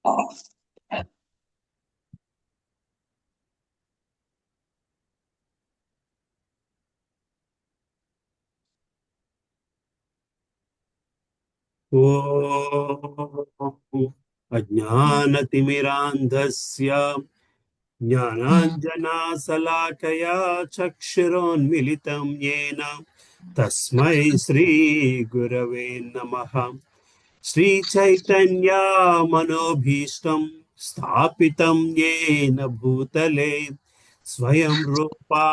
ॐ अज्ञानतिमिरान्धस्य ज्ञानाञ्जनाशलाकया चक्षुरोन्मिलितं येन तस्मै श्रीगुरवे नमः। श्रीचैतन्या मनोभीष्टं स्थापितं येन भूतले स्वयं रूपा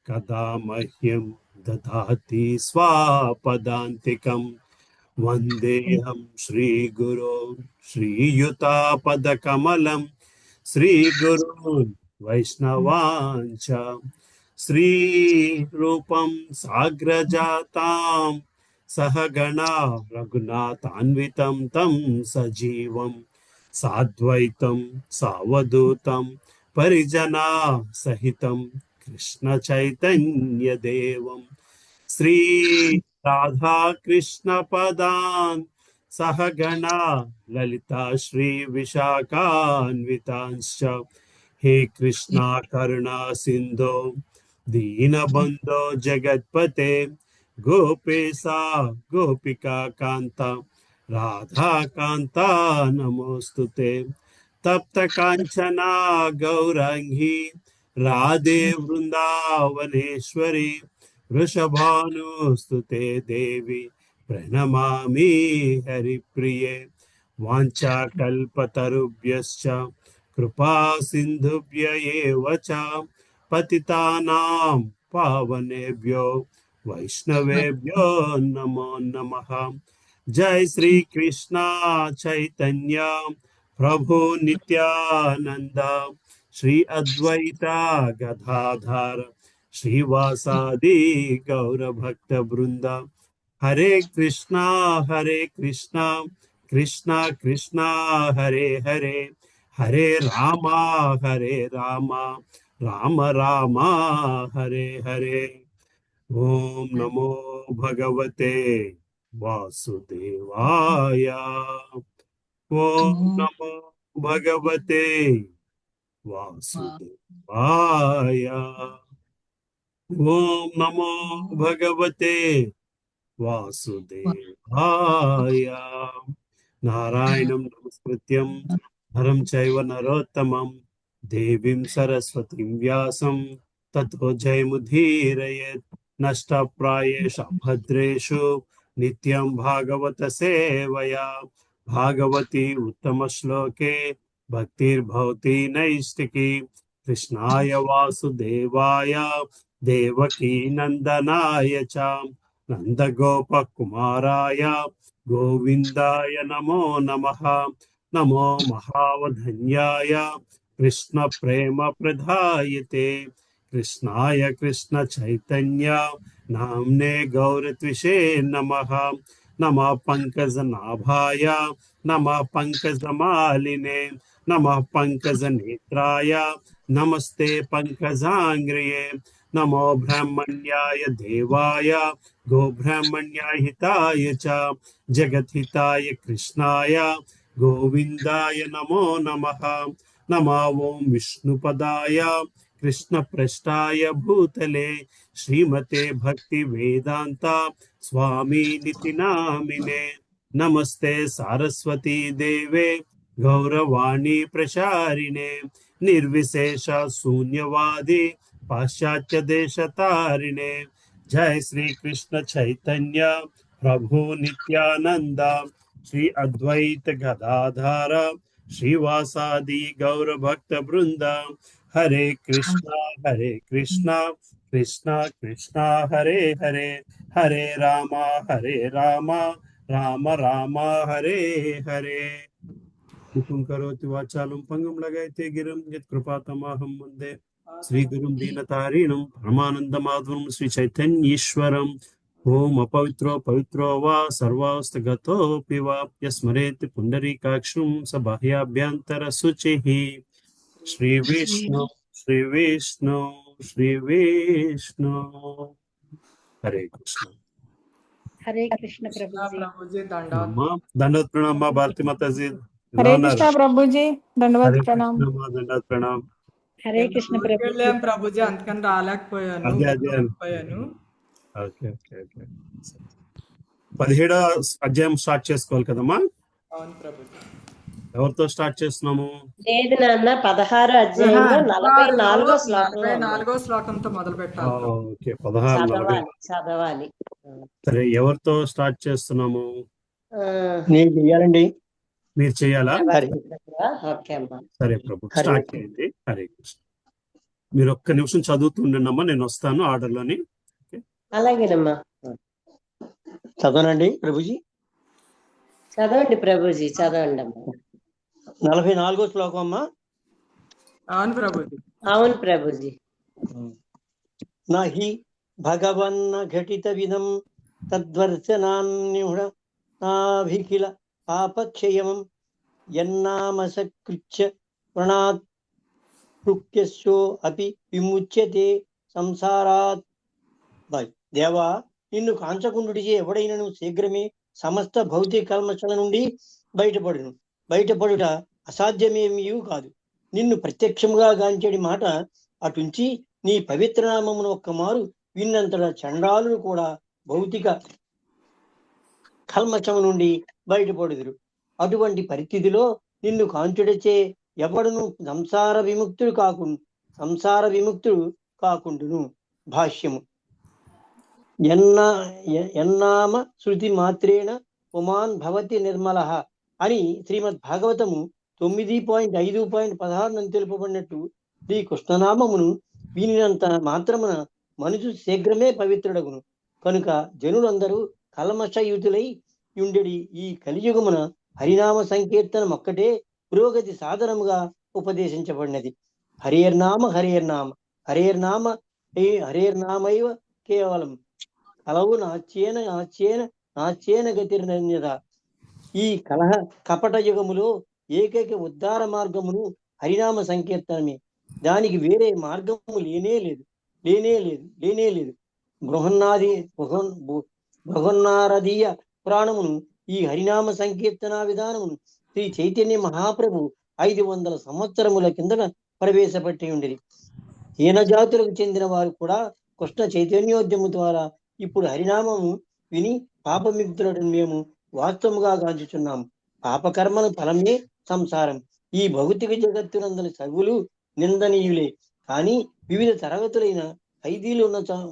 कदा मह्यं ददाति स्वापदान्तिकम्। वन्देऽहं श्रीगुरो श्रीयुतापदकमलं श्रीगुरून् वैष्णवांश्च श्रीरूपं साग्रजातां सहगणा रघुनाथान्वितं तं सजीवं साद्वैतं सावधूतं परिजना सहितं कृष्णचैतन्यदेवं श्री राधा कृष्ण पदान् सहगणा ललिता श्री विशाखान्वितांश्च हे कृष्णा करुणा सिन्धो दीनबन्धो जगत्पते गोपेशा गोपिका कान्ता राधा कान्ता नमोस्तुते। तप्त कांचना गौरांगी राधे वृंदावनेश्वरी वृषभानुस्तुते देवी प्रणमामि हरिप्रिये। वाञ्छाकल्पतरुभ्यश्च कृपा सिन्धुभ्य एव च पतितानां पावनेभ्यो वैष्णवेभ्यो नमो नमः। जय श्री कृष्णा चैतन्य प्रभु नित्यानंद श्री अद्वैता गदाधर श्रीवासादि गौर भक्त वृंद। हरे कृष्णा कृष्णा कृष्णा हरे हरे हरे रामा राम रामा हरे हरे। ओम नमो भगवते वासुदेवाय। ओम नमो भगवते वासुदेवाय। ओम नमो भगवते वासुदेवाय। नारायणं नमस्कृत्यं नरं चैव नरोत्तमं देवीं सरस्वतीं व्यासं ततो जयमुदीरयेत्। नष्टप्रायेषु भद्रेषु नित्यं भागवत सेवया भागवती उत्तमश्लोके भक्तिर्भवति नैष्टिकी। कृष्णाय वासुदेवाय देवकी नन्दनाय च नन्दगोपकुमाराय गोविन्दाय नमो नमः। नमो महावधन्याय कृष्णप्रेमप्रदायते कृष्णाय कृष्णचैतन्य नाम्ने गौरत्विषे नमः। नमः पङ्कजनाभाय नमः पङ्कजमालिने नमः पङ्कजनेत्राय नमस्ते पङ्कजाङ्ग्रिये। नमो ब्रह्मण्याय देवाय गोब्राह्मण्याय हिताय च जगद्हिताय कृष्णाय गोविन्दाय नमो नमः। नमो ॐ विष्णुपदाय कृष्णप्रेष्ठाय भूतले श्रीमते भक्ति वेदांता स्वामी निति नामिने। नमस्ते सारस्वती देवे गौरवाणी प्रचारिणे निर्विशेष शून्यवादी पाश्चात्य देश तारिणे। जय श्री कृष्ण चैतन्य प्रभु नित्यानंद श्री अद्वैत गदाधर श्रीवासादि गौर भक्त वृंद। हरे कृष्णा कृष्णा कृष्णा हरे हरे हरे रामा राम राम हरे हरे। मुखं करोति वाचालं पङ्गुं लगायते गिरिं यत्कृपातमहं वन्दे श्रीगुरुं दीनतारिणं परमानन्दमाधवं श्रीचैतन्येश्वरम्। ॐ अपवित्रो पवित्रो वा सर्वास्तगतोऽपि वा यस्मरेत् पुण्डरीकाक्षं स बाह्याभ्यन्तरशुचिः। श्रीविष्णु श्रीविष्णु श्रीविष्णु। हरे कृष्ण। हरे कृष्ण प्रभु जी। अम्मा दंडवत प्रणाम। भारती माता जी ఎలా హరే ఉన్నారు? కృష్ణ ప్రభుజీ, దండవత్ హరే ప్రణామ్. కృష్ణ మా దండాత్ ప్రణామ్. హరే నేను కృష్ణ ఊరికి ప్రభు. వెళ్ళాం ప్రభుజీ, అందుకని రాలేకపోయాను. అదే అదే పోయాను. Okay okay okay. 17వ అధ్యాయం స్టార్ట్ చేసుకోవాలి కదమ్మా. అవును ప్రభుజీ. ఎవరితో స్టార్ట్ చేస్తున్నాము? లేదు నాన్న, 16 అధ్యాయంలో 44వ శ్లోకంలో 44వ శ్లోకంతో మొదలు పెట్టాలి. ఓకే 16 చదవాలి. సరే, ఎవరితో స్టార్ట్ చేస్తున్నాము? నేను చెయ్యాలండి. మీరు చేయాలా? ఓకే అమ్మా. సరే ప్రభు, స్టార్ట్ చేయండి. హరే కృష్ణ. మీరు ఒక్క నిమిషం చదువుతుండండి అమ్మా, నేను వస్తాను ఆర్డర్లోని. అలాగేనమ్మా. చదవనండి ప్రభుజీ. చదవండి ప్రభుజీ, చదవండి అమ్మా. 44వ శ్లోకం అమ్మా. అవును ప్రభుజీ. అవును ప్రభుజీ. నహి భగవన్న ఘటిత విధం తద్వర్శనాన్యుడ నాభిఖిల పాపక్షయమం యన్నామసకృత్య ప్రణాత్ కృత్యస్యో అపి విముచ్యతే సంసారాత్. దేవా, నిన్ను కాంచకుండుడిచే ఎవడైనను శీఘ్రమే సమస్త భౌతిక కల్మషల నుండి బయటపడుట అసాధ్యమేమీ కాదు. నిన్ను ప్రత్యక్షముగా గాంచెడి మాట అటుంచి నీ పవిత్ర నామమును ఒక్కమారు విన్నంతట చండాలులు కూడా భౌతిక కల్మషము నుండి బయటపడుదురు. అటువంటి పరిస్థితిలో నిన్ను కాంచుడచే ఎవడును సంసార విముక్తుడు కాకుండును. భాష్యము. ఎన్నామ శృతి మాత్రేణ పుమాన్ భవతి నిర్మల అని శ్రీమద్ భాగవతము 9.5.16 తెలుపబడినట్టు శ్రీ కృష్ణనామమును వినినంత మాత్రమున మనుషు శీఘ్రమే పవిత్రుడగును. కనుక జనులందరూ కల్మషయుతులై ఉండెడి ఈ కలియుగమున హరినామ సంకీర్తనం ఒక్కటే పురోగతి సాధనముగా ఉపదేశించబడినది. హరేర్నామ హరేర్నామ హరేర్నామ హరేర్నామైవ కేవలం కలవు నాచ్యేన గతిర్నన్యత. ఈ కపట యుగములో ఏకైక ఉద్ధార మార్గమును హరినామ సంకీర్తనమే. దానికి వేరే మార్గము లేనే లేదు. బృహన్నారదీయ పురాణమును ఈ హరినామ సంకీర్తన విధానమును శ్రీ చైతన్య మహాప్రభు 500 సంవత్సరముల కిందట ప్రవేశపెట్టి ఉండేది. హీన జాతులకు చెందిన వారు కూడా కృష్ణ చైతన్యోద్యము ద్వారా ఇప్పుడు హరినామము విని పాపమిక్తులను మేము వాస్తవముగా గాంచుచున్నాము. పాపకర్మల ఫలమే సంసారం. ఈ భౌతిక జగత్తునందరి సగులు నిందనీయులే. కానీ వివిధ తరగతులైన ఖైదీలు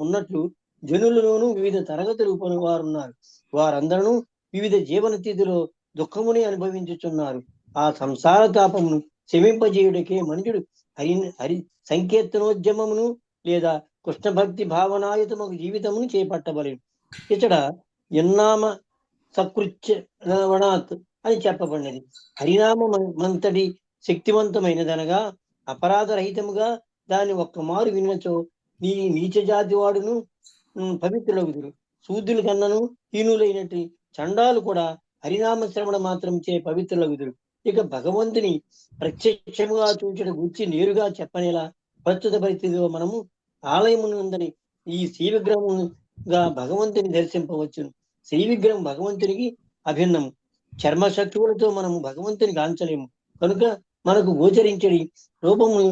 ఉన్నట్లు జనులలోనూ వివిధ తరగతులు వారున్నారు. వారందరూ వివిధ జీవన స్థితిలో దుఃఖముని అనుభవించుచున్నారు. ఆ సంసార తాపమును శమింపజేయుడికే మనుషుడు హరి సంకీర్తనోద్యమమును లేదా కృష్ణ భక్తి భావనాయుతమకు జీవితమును చేపట్టబలేదు. ఇచ్చట ఎన్నామ సకృత్యవనాత్ అని చెప్పబడినది. హరినామంతటి శక్తివంతమైనదనగా అపరాధరహితముగా దాన్ని ఒక్కమారు వినచో నీ నీచ జాతి వాడును పవిత్రులగుదురు. శూద్రుల కన్నను హీనులైనట్టు చండాలు కూడా హరినామ శ్రవణ మాత్రం చే పవిత్రులగుదురు. ఇక భగవంతుని ప్రత్యక్షముగా చూచట గుర్చి నేరుగా చెప్పనేలా ప్రస్తుత పరిస్థితిలో మనము ఆలయమునందని ఈ శ్రీ విగ్రహముగా భగవంతుని దర్శింపవచ్చును. శ్రీ విగ్రహం భగవంతునికి అభిన్నము. చర్మశక్తువులతో మనము భగవంతుని గాంచలేము. కనుక మనకు గోచరించడి రూపమును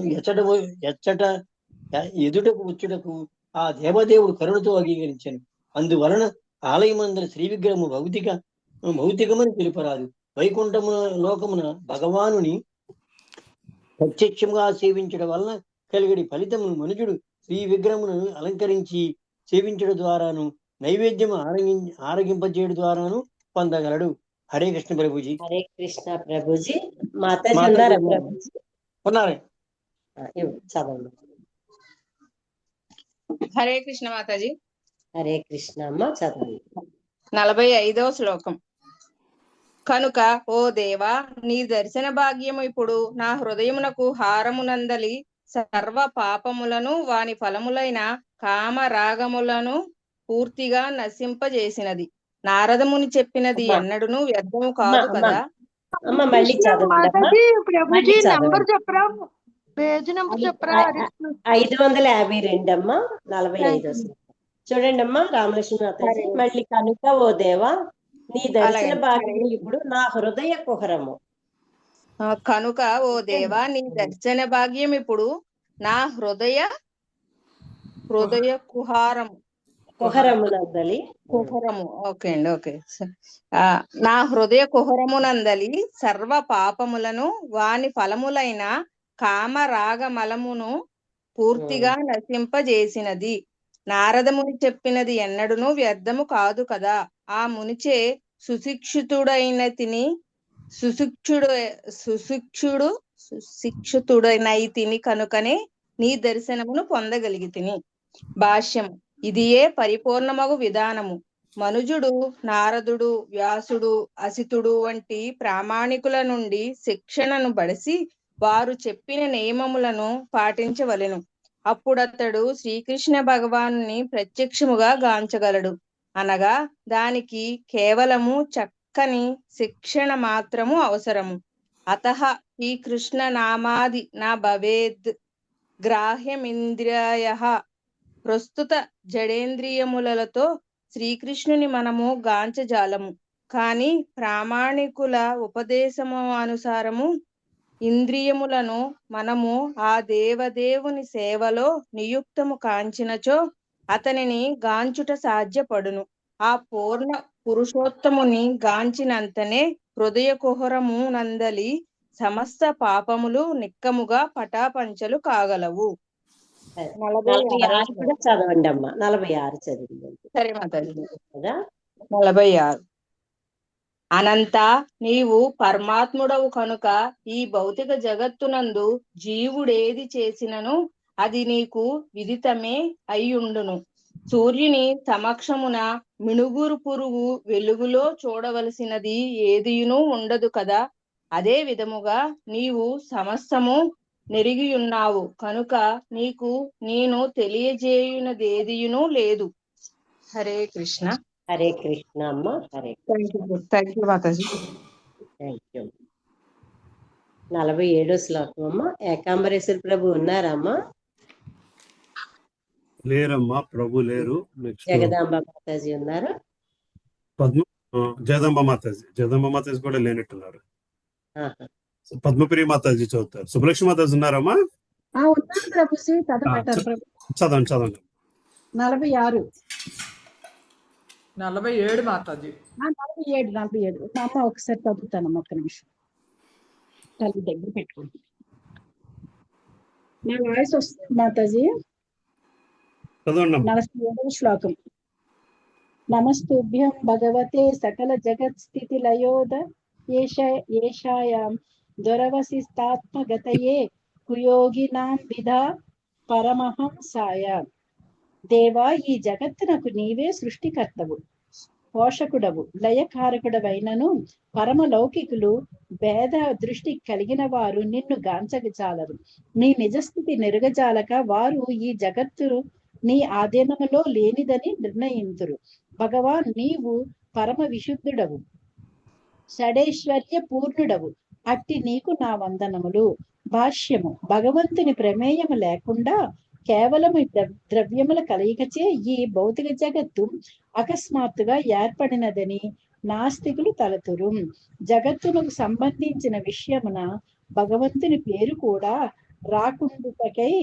ఎచ్చట ఎదుటకు వచ్చుటకు ఆ దేవదేవుడు కరుణతో అంగీకరించాను. అందువలన ఆలయమందరి శ్రీ విగ్రహము భౌతికమని తెలుపరాదు. వైకుంఠము లోకమున భగవానుని ప్రత్యక్షంగా సేవించడం వలన కలిగడి ఫలితమును మనుషుడు శ్రీ విగ్రహమును అలంకరించి సేవించడం ద్వారాను నైవేద్యము ఆరగింపజేయడం ద్వారాను పొందగలడు. హరే కృష్ణ ప్రభుజీ. హరే కృష్ణ ప్రభుజీ. మాతాజీ ఉన్నారా ప్రభుజీ? ఉన్నారే. చదవండి. హరే కృష్ణ మాతాజీ. హరే కృష్ణ అమ్మ, చదవండి. 45వ శ్లోకం. కనుక ఓ దేవా, నీ దర్శన భాగ్యము ఇప్పుడు నా హృదయమునకు హారమునందలి సర్వ పాపములను వాని ఫలములైన కామ రాగములను పూర్తిగా నశింపజేసినది. నారదముని చెప్పినది ఎన్నడును వ్యర్థము కాదు కదా. అమ్మ మళ్ళీ చదవండి. 552 అమ్మా, 45. చూడండి అమ్మా రామలక్ష్మి మాతాజీ. మళ్ళీ కనుక ఓ దేవా, నీ దర్శన భాగ్యం ఇప్పుడు నా హృదయ కుహరము. కనుక ఓ దేవా నీ దర్శన భాగ్యం ఇప్పుడు నా హృదయ కుహారము కుహరమునందలి కుహరము ఓకే అండి ఓకే నా హృదయ కుహరమునందలి సర్వ పాపములను వాని ఫలములైన కామరాగమలమును పూర్తిగా నశింపజేసినది. నారదముని చెప్పినది ఎన్నడును వ్యర్థము కాదు కదా. ఆ మునిచే సుశిక్షితుడైన తిని సుశిక్షితుడైనైతిని కనుకనే నీ దర్శనమును పొందగలిగితిని. భాష్యం. ఇదియే పరిపూర్ణమగు విధానము. మనుజుడు, నారదుడు, వ్యాసుడు, అసితుడు వంటి ప్రామాణికుల నుండి శిక్షణను బడిసి వారు చెప్పిన నియమములను పాటించవలెను. అప్పుడతడు శ్రీకృష్ణ భగవానుని ప్రత్యక్షముగా గాంచగలడు. అనగా దానికి కేవలము చక్కని శిక్షణ మాత్రము అవసరము. అతః శ్రీకృష్ణ నామాది నా భవేద్ గ్రాహ్యమింద్రియః. ప్రస్తుత జడేంద్రియములతో శ్రీకృష్ణుని మనము గాంచజాలము. కాని ప్రామాణికుల ఉపదేశము అనుసారము ఇంద్రియములను మనము ఆ దేవదేవుని సేవలో నియుక్తము కాంచినచో అతనిని గాంచుట సాధ్యపడును. ఆ పూర్ణ పురుషోత్తముని గాంచినంతనే హృదయ కుహరము నందలి సమస్త పాపములు నిక్కముగా పటాపంచలు కాగలవు. 46 కూడా చదవండి అమ్మా. 46 చదివింది సరే మాతాజీ. కదా. 46. అనంత నీవు పరమాత్ముడవు కనుక ఈ భౌతిక జగత్తునందు జీవుడేది చేసినను అది నీకు విదితమే అయ్యుండును. సూర్యుని సమక్షమున మిణుగురు పురుగు వెలుగులో చూడవలసినది ఏదియును ఉండదు కదా. అదే విధముగా నీవు సమస్తము నెరిగియున్నావు కనుక నీకు నేను తెలియజేయునదేదియును లేదు. హరే కృష్ణ. హరే కృష్ణ అమ్మ. Hare thank you Mataji. Thank you. 47 శ్లోకం అమ్మ. ఏకాంబరేశ్వర ప్రభు ఉన్నారమ్మా? లేరమ్మా, ప్రభు లేరు. నెక్స్ట్ జగదాంబ మాతాజీ ఉన్నారు. జగదంబ మాతాజీ కూడా లేనట్టున్నారు. ఆహా. పద్మప్రియ మాతాజీ చదువుతారు. సుబ్బలక్ష్మి మాతాజీ ఉన్నారమ్మా? ఉన్నాను ప్రభుజీ. చదవండి. 46. 47 మాతాజీ. 47. మా అమ్మ ఒకసారి చదువుతానమ్మ, ఒక్క నిమిషం. తల్లి దగ్గర పెట్టుకుంటా. నా వాయిస్ వస్తుంది మాతాజీ. చదవండి. 47వ శ్లోకం. నమస్తుభ్యం భగవతే సకల జగత్ స్థితి లయోద ఏషాయాం దురవసిస్తాత్మగతయే కుయోగినాం విధా పరమహంసాయ. దేవా, ఈ జగత్తునకు నీవే సృష్టికర్తవు, పోషకుడవు, లయకారకుడవైనను పరమలౌకికులు భేద దృష్టి కలిగిన వారు నిన్ను గాంచగజాలరు. నీ నిజస్థితి నెరుగజాలక వారు ఈ జగత్తు నీ ఆధీనములో లేనిదని నిర్ణయింతురు. భగవాన్, నీవు పరమ విశుద్ధుడవు, షడైశ్వర్య పూర్ణుడవు. అట్టి నీకు నా వందనములు. భాష్యము. భగవంతుని ప్రమేయము లేకుండా కేవలము ద్రవ్యముల కలయికచే ఈ భౌతిక జగత్తు అకస్మాత్తుగా ఏర్పడినదని నాస్తికులు తలతురు. జగత్తునకు సంబంధించిన విషయమున భగవంతుని పేరు కూడా రాకుండుటకై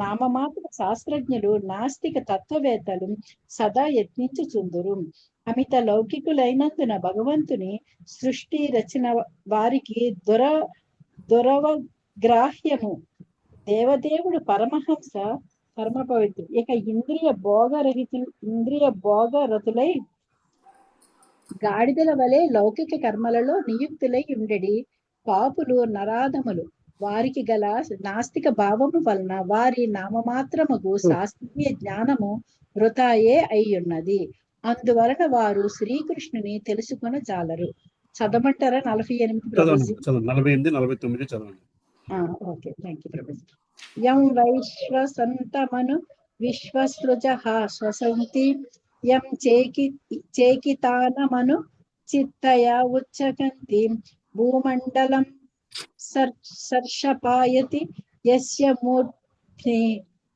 నామమాత్ర శాస్త్రజ్ఞులు, నాస్తిక తత్వవేత్తలు సదా యత్నించుచుందురు. అమిత లౌకికులైనందున భగవంతుని సృష్టి రచన వారికి దురవగ్రాహ్యము. దేవదేవుడు పరమహంస, పరమ పవిత్రుడు. ఇక ఇంద్రియ భోగరతులై గాడిదల వలె లౌకిక కర్మలలో నియుక్తులై ఉండెడి పాపులు, నరాధములు, వారికి గల నాస్తిక భావము వలన వారి నామమాత్రముగు శాస్త్రీయ జ్ఞానము వృతాయే అయ్యున్నది. అందువలన వారు శ్రీకృష్ణుని తెలుసుకొనజాలరు. చదవమంటారా? 48 ప్రభుజీ. 48, 49 చదవండి. Okay, thank you Prabhuji. యం వైశ్వసంతమను విశ్వసృజః శ్వసంతి యం చేకితానమను చిత్తయా ఉచ్చకంతి భూమండలం సర్షపాయతి యస్య మూర్ధ్ని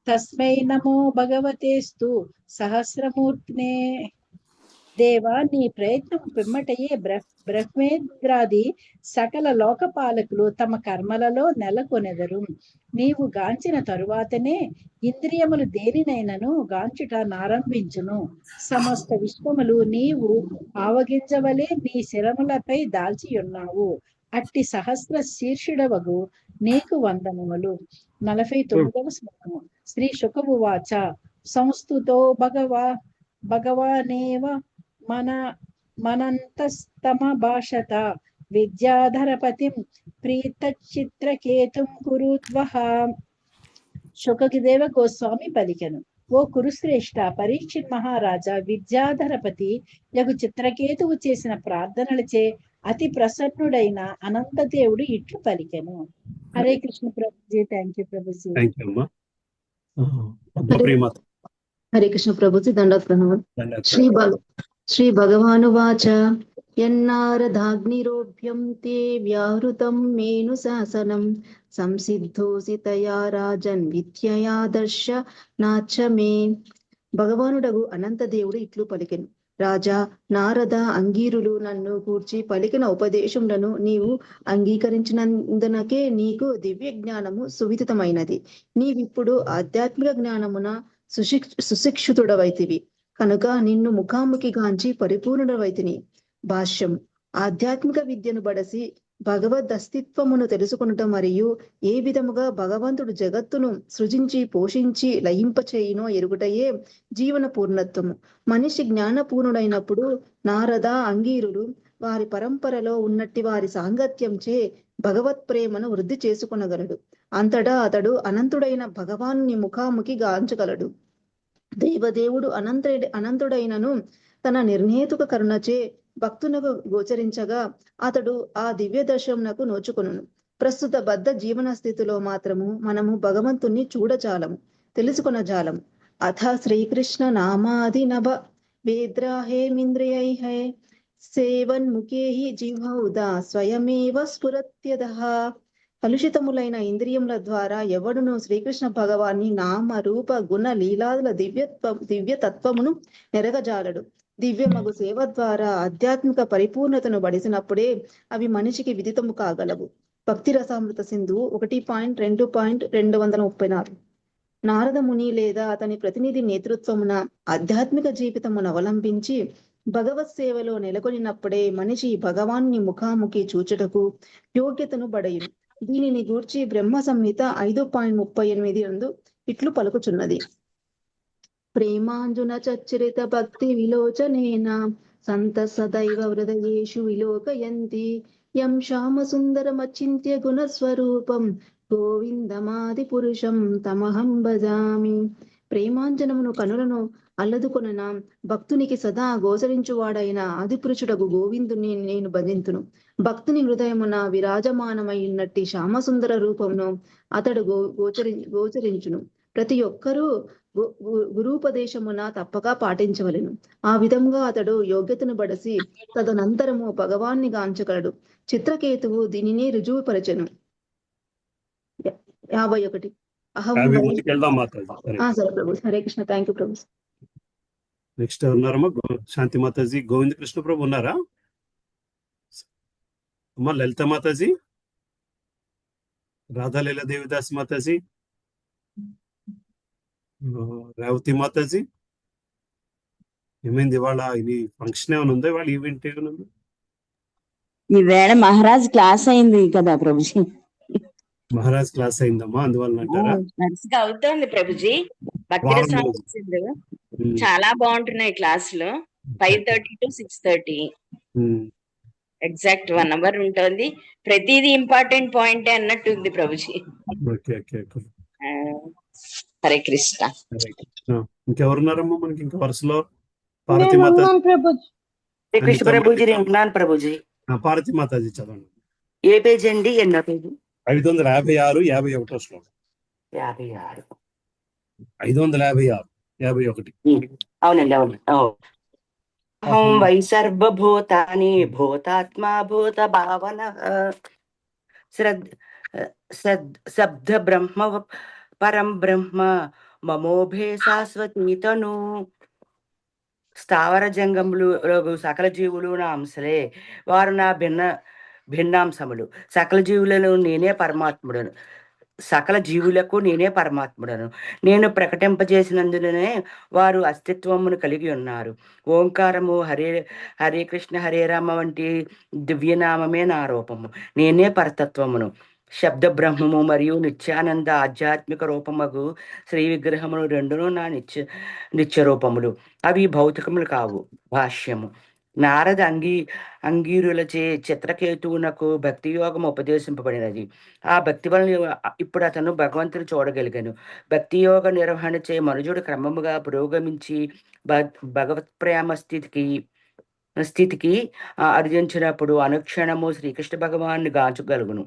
తస్మై నమో భగవతేస్తు సహస్రమూర్ధ్నే. దేవా నీ ప్రయత్నం పిమ్మటయే బ్రహ్మేంద్రాది సకల లోకపాలకులు తమ కర్మలలో నెలకొనెదరు. నీవు గాంచిన తరువాతనే ఇంద్రియములు దేనినైనను గాంచుట నారంభించును. సమస్త విశ్వములు నీవు ఆవగించవలే నీ శిరములపై దాల్చియున్నావు. అట్టి సహస్ర శీర్షుడవగు నీకు వందనములు. 49వ శ్లోకము. శ్రీ శుకమువాచ సంస్తుతో భగవానేవ మనంతస్తమ భాషత విద్యాధరపతిం ప్రీతచిత్రకేతుం కురుద్వః. శుకదేవ గోస్వామి పలికెను, ఓ కురుశ్రేష్ఠ, పరీక్షిత్ మహారాజా విద్యాధరపతి యగు చిత్రకేతువు చేసిన ప్రార్థనలచే అతి ప్రసన్నుడైన అనంతదేవుడు ఇట్లు పలికెను. Hare Krishna Prabhuji. Thank you Prabhuji. Thank you అమ్మా. పద్మప్రియమాత. హరే కృష్ణ ప్రభుజీ. దండాత్ ప్రణామం. శ్రీ భగవానువాచ యన్నారదాగ్నిరోభ్యం తే వ్యాహృతం మేను శాసనం సంసిద్ధోసి తయా రాజన్ విద్యయాదర్శ నాచమే. భగవానుడగు అనంతదేవుడు ఇట్లు పలికెను, రాజా, నారద అంగీరులు నన్ను కూర్చి పలికిన ఉపదేశములను నీవు అంగీకరించినందునకే నీకు దివ్య జ్ఞానము సువిదితమైనది. నీవిప్పుడు ఆధ్యాత్మిక జ్ఞానమున సుశిక్షితుడవైతివి కనుక నిన్ను ముఖాముఖి గాంచి పరిపూర్ణుడవైతిని. భాష్యం. ఆధ్యాత్మిక విద్యను బడసి భగవద్ అస్తిత్వమును తెలుసుకొనుట మరియు ఏ విధముగా భగవంతుడు జగత్తును సృజించి పోషించి లయింపచేయునో ఎరుగుటయే జీవన పూర్ణత్వము. మనిషి జ్ఞానపూర్ణుడైనప్పుడు నారద అంగీరులు వారి పరంపరలో ఉన్నట్టి వారి సాంగత్యంచే భగవత్ ప్రేమను వృద్ధి చేసుకొనగలడు. అంతటా అతడు అనంతుడైన భగవాన్ని ముఖాముఖి గాంచగలడు. దేవదేవుడు అనంతుడైనను తన నిర్ణేతుక కరుణచే భక్తునకు గోచరించగా అతడు ఆ దివ్య దర్శనమునకు నోచుకొనును. ప్రస్తుత బద్ధ జీవన స్థితిలో మాత్రము మనము భగవంతుణ్ణి చూడజాలము, తెలుసుకొనజాలము. అథ శ్రీకృష్ణ నామాది నభ వేద్రాహేమింద్రియైః సేవన్ముఖేః జిహ్వౌదా స్వయమేవ స్ఫురత్యదః. కలుషితములైన ఇంద్రియముల ద్వారా ఎవడును శ్రీకృష్ణ భగవాన్ని నామ రూప గుణ లీలాదుల దివ్య తత్వమును నెరగజాలడు. దివ్యమగు సేవ ద్వారా ఆధ్యాత్మిక పరిపూర్ణతను బడిసినప్పుడే అవి మనిషికి విదితము కాగలవు. భక్తి రసామృత సింధు 1.2.234. నారద ముని లేదా అతని ప్రతినిధి నేతృత్వమున ఆధ్యాత్మిక జీవితమును అవలంబించి భగవత్ సేవలో నెలకొనినప్పుడే మనిషి భగవాన్ని ముఖాముఖి చూచుటకు యోగ్యతను బడయును. దీనిని గూర్చి బ్రహ్మ సంహిత 5.38 నందు ఇట్లు పలుకుచున్నది. ప్రేమాంజున చచ్చరిత భక్తి విలోచనేన సంత సదైవ హృదయేషు విలోకయంతి యం శ్యామ సుందరమచింత్య గుణస్వరూపం గోవిందమాది పురుషం తమహం భజామి. ప్రేమాంజనమును కనులను అల్లదుకొన భక్తునికి సదా గోచరించువాడైన ఆదిపురుషుడగు గోవిందుని నేను భజింతును. భక్తుని హృదయమున విరాజమానమైనట్టి శ్యామసుందర రూపమును అతడు గోచరించును. ప్రతి ఒక్కరూ గురూపదేశమున తప్పక పాటించవలెను. ఆ విధంగా అతడు యోగ్యతను బడసి తదనంతరము భగవాన్ని గాంచగలడు. చిత్రకేతువు దీనిని రుజువుపరచెను. 51. సరే ప్రభు. హరే కృష్ణ. థ్యాంక్ యూ ప్రభు. నెక్స్ట్ ఉన్నారమ్మా శాంతి మాతాజీ. గోవింద కృష్ణ ప్రభు ఉన్నారా అమ్మా? లలిత మాతాజీ, రాధాలీల దేవిదాస్ మాతాజీ, రేవతి మాతాజీ. ఏమైంది ఇవాళ? ఇది ఫంక్షన్ ఏమైనా ఉందా ఇవాళ? ఈవెంట్ ఏమైనా ఉందా? ఈవేళ మహారాజ్ క్లాస్ అయింది కదా ప్రభుజీ. మహారాజ్ క్లాస్ అయిందమ్మా, అందువల్ల అంటారా? వరుసగా అవుతోంది ప్రభుజీ. భక్తి రసాలు చాలా బాగుంటున్నాయి క్లాసులు. 5:30 to 6:30 ఎగ్జాక్ట్ 1 hour ఉంటుంది. ప్రతిదీ ఇంపార్టెంట్ పాయింట్ అన్నట్టుంది ప్రభుజీ. హరే కృష్ణ. ఇంకెవరున్నారమ్మా మనకి ఇంకా వరుసలో? పార్వతి మాత. కృష్ణ ప్రభుజీ. ఉన్నాను ప్రభుజీ. పార్వతి మాతాజీ చదవండి. ఏ పేజ్ అండి? ఎన్నో పేజీ? 556 51 శ్లోకం. 56 556 51. అవునండి, అవును. అహం వై సర్వభూతాని భూతాత్మా భూత భావన శబ్ద బ్రహ్మ పరం బ్రహ్మ మమోభే శాశ్వతీతను. స్థావర జంగములు సకల జీవులు నా అంశలే, వారు నా భిన్నాంశములు. సకల జీవులలో నేనే పరమాత్ముడను, సకల జీవులకు నేనే పరమాత్ముడను. నేను ప్రకటింపజేసినందునే వారు అస్తిత్వమును కలిగి ఉన్నారు. ఓంకారము, హరే హరే కృష్ణ హరే రామ వంటి దివ్యనామమే నా రూపము. నేనే పరతత్వమును. శబ్ద బ్రహ్మము మరియు నిత్యానంద ఆధ్యాత్మిక రూపముగు శ్రీ విగ్రహములు రెండును నా నిత్య రూపములు. అవి భౌతికములు కావు. భాష్యము. నారద అంగీరులచే చిత్రకేతువునకు భక్తి యోగం ఉపదేశింపబడినది. ఆ భక్తి వలన ఇప్పుడు అతను భగవంతుని చూడగలిగాను. భక్తి యోగ నిర్వహణచే మనుజుడు క్రమముగా పురోగమించి భగవత్ ప్రేమ స్థితికి అర్జించినప్పుడు అనుక్షణము శ్రీకృష్ణ భగవాన్ని గాంచగలుగును.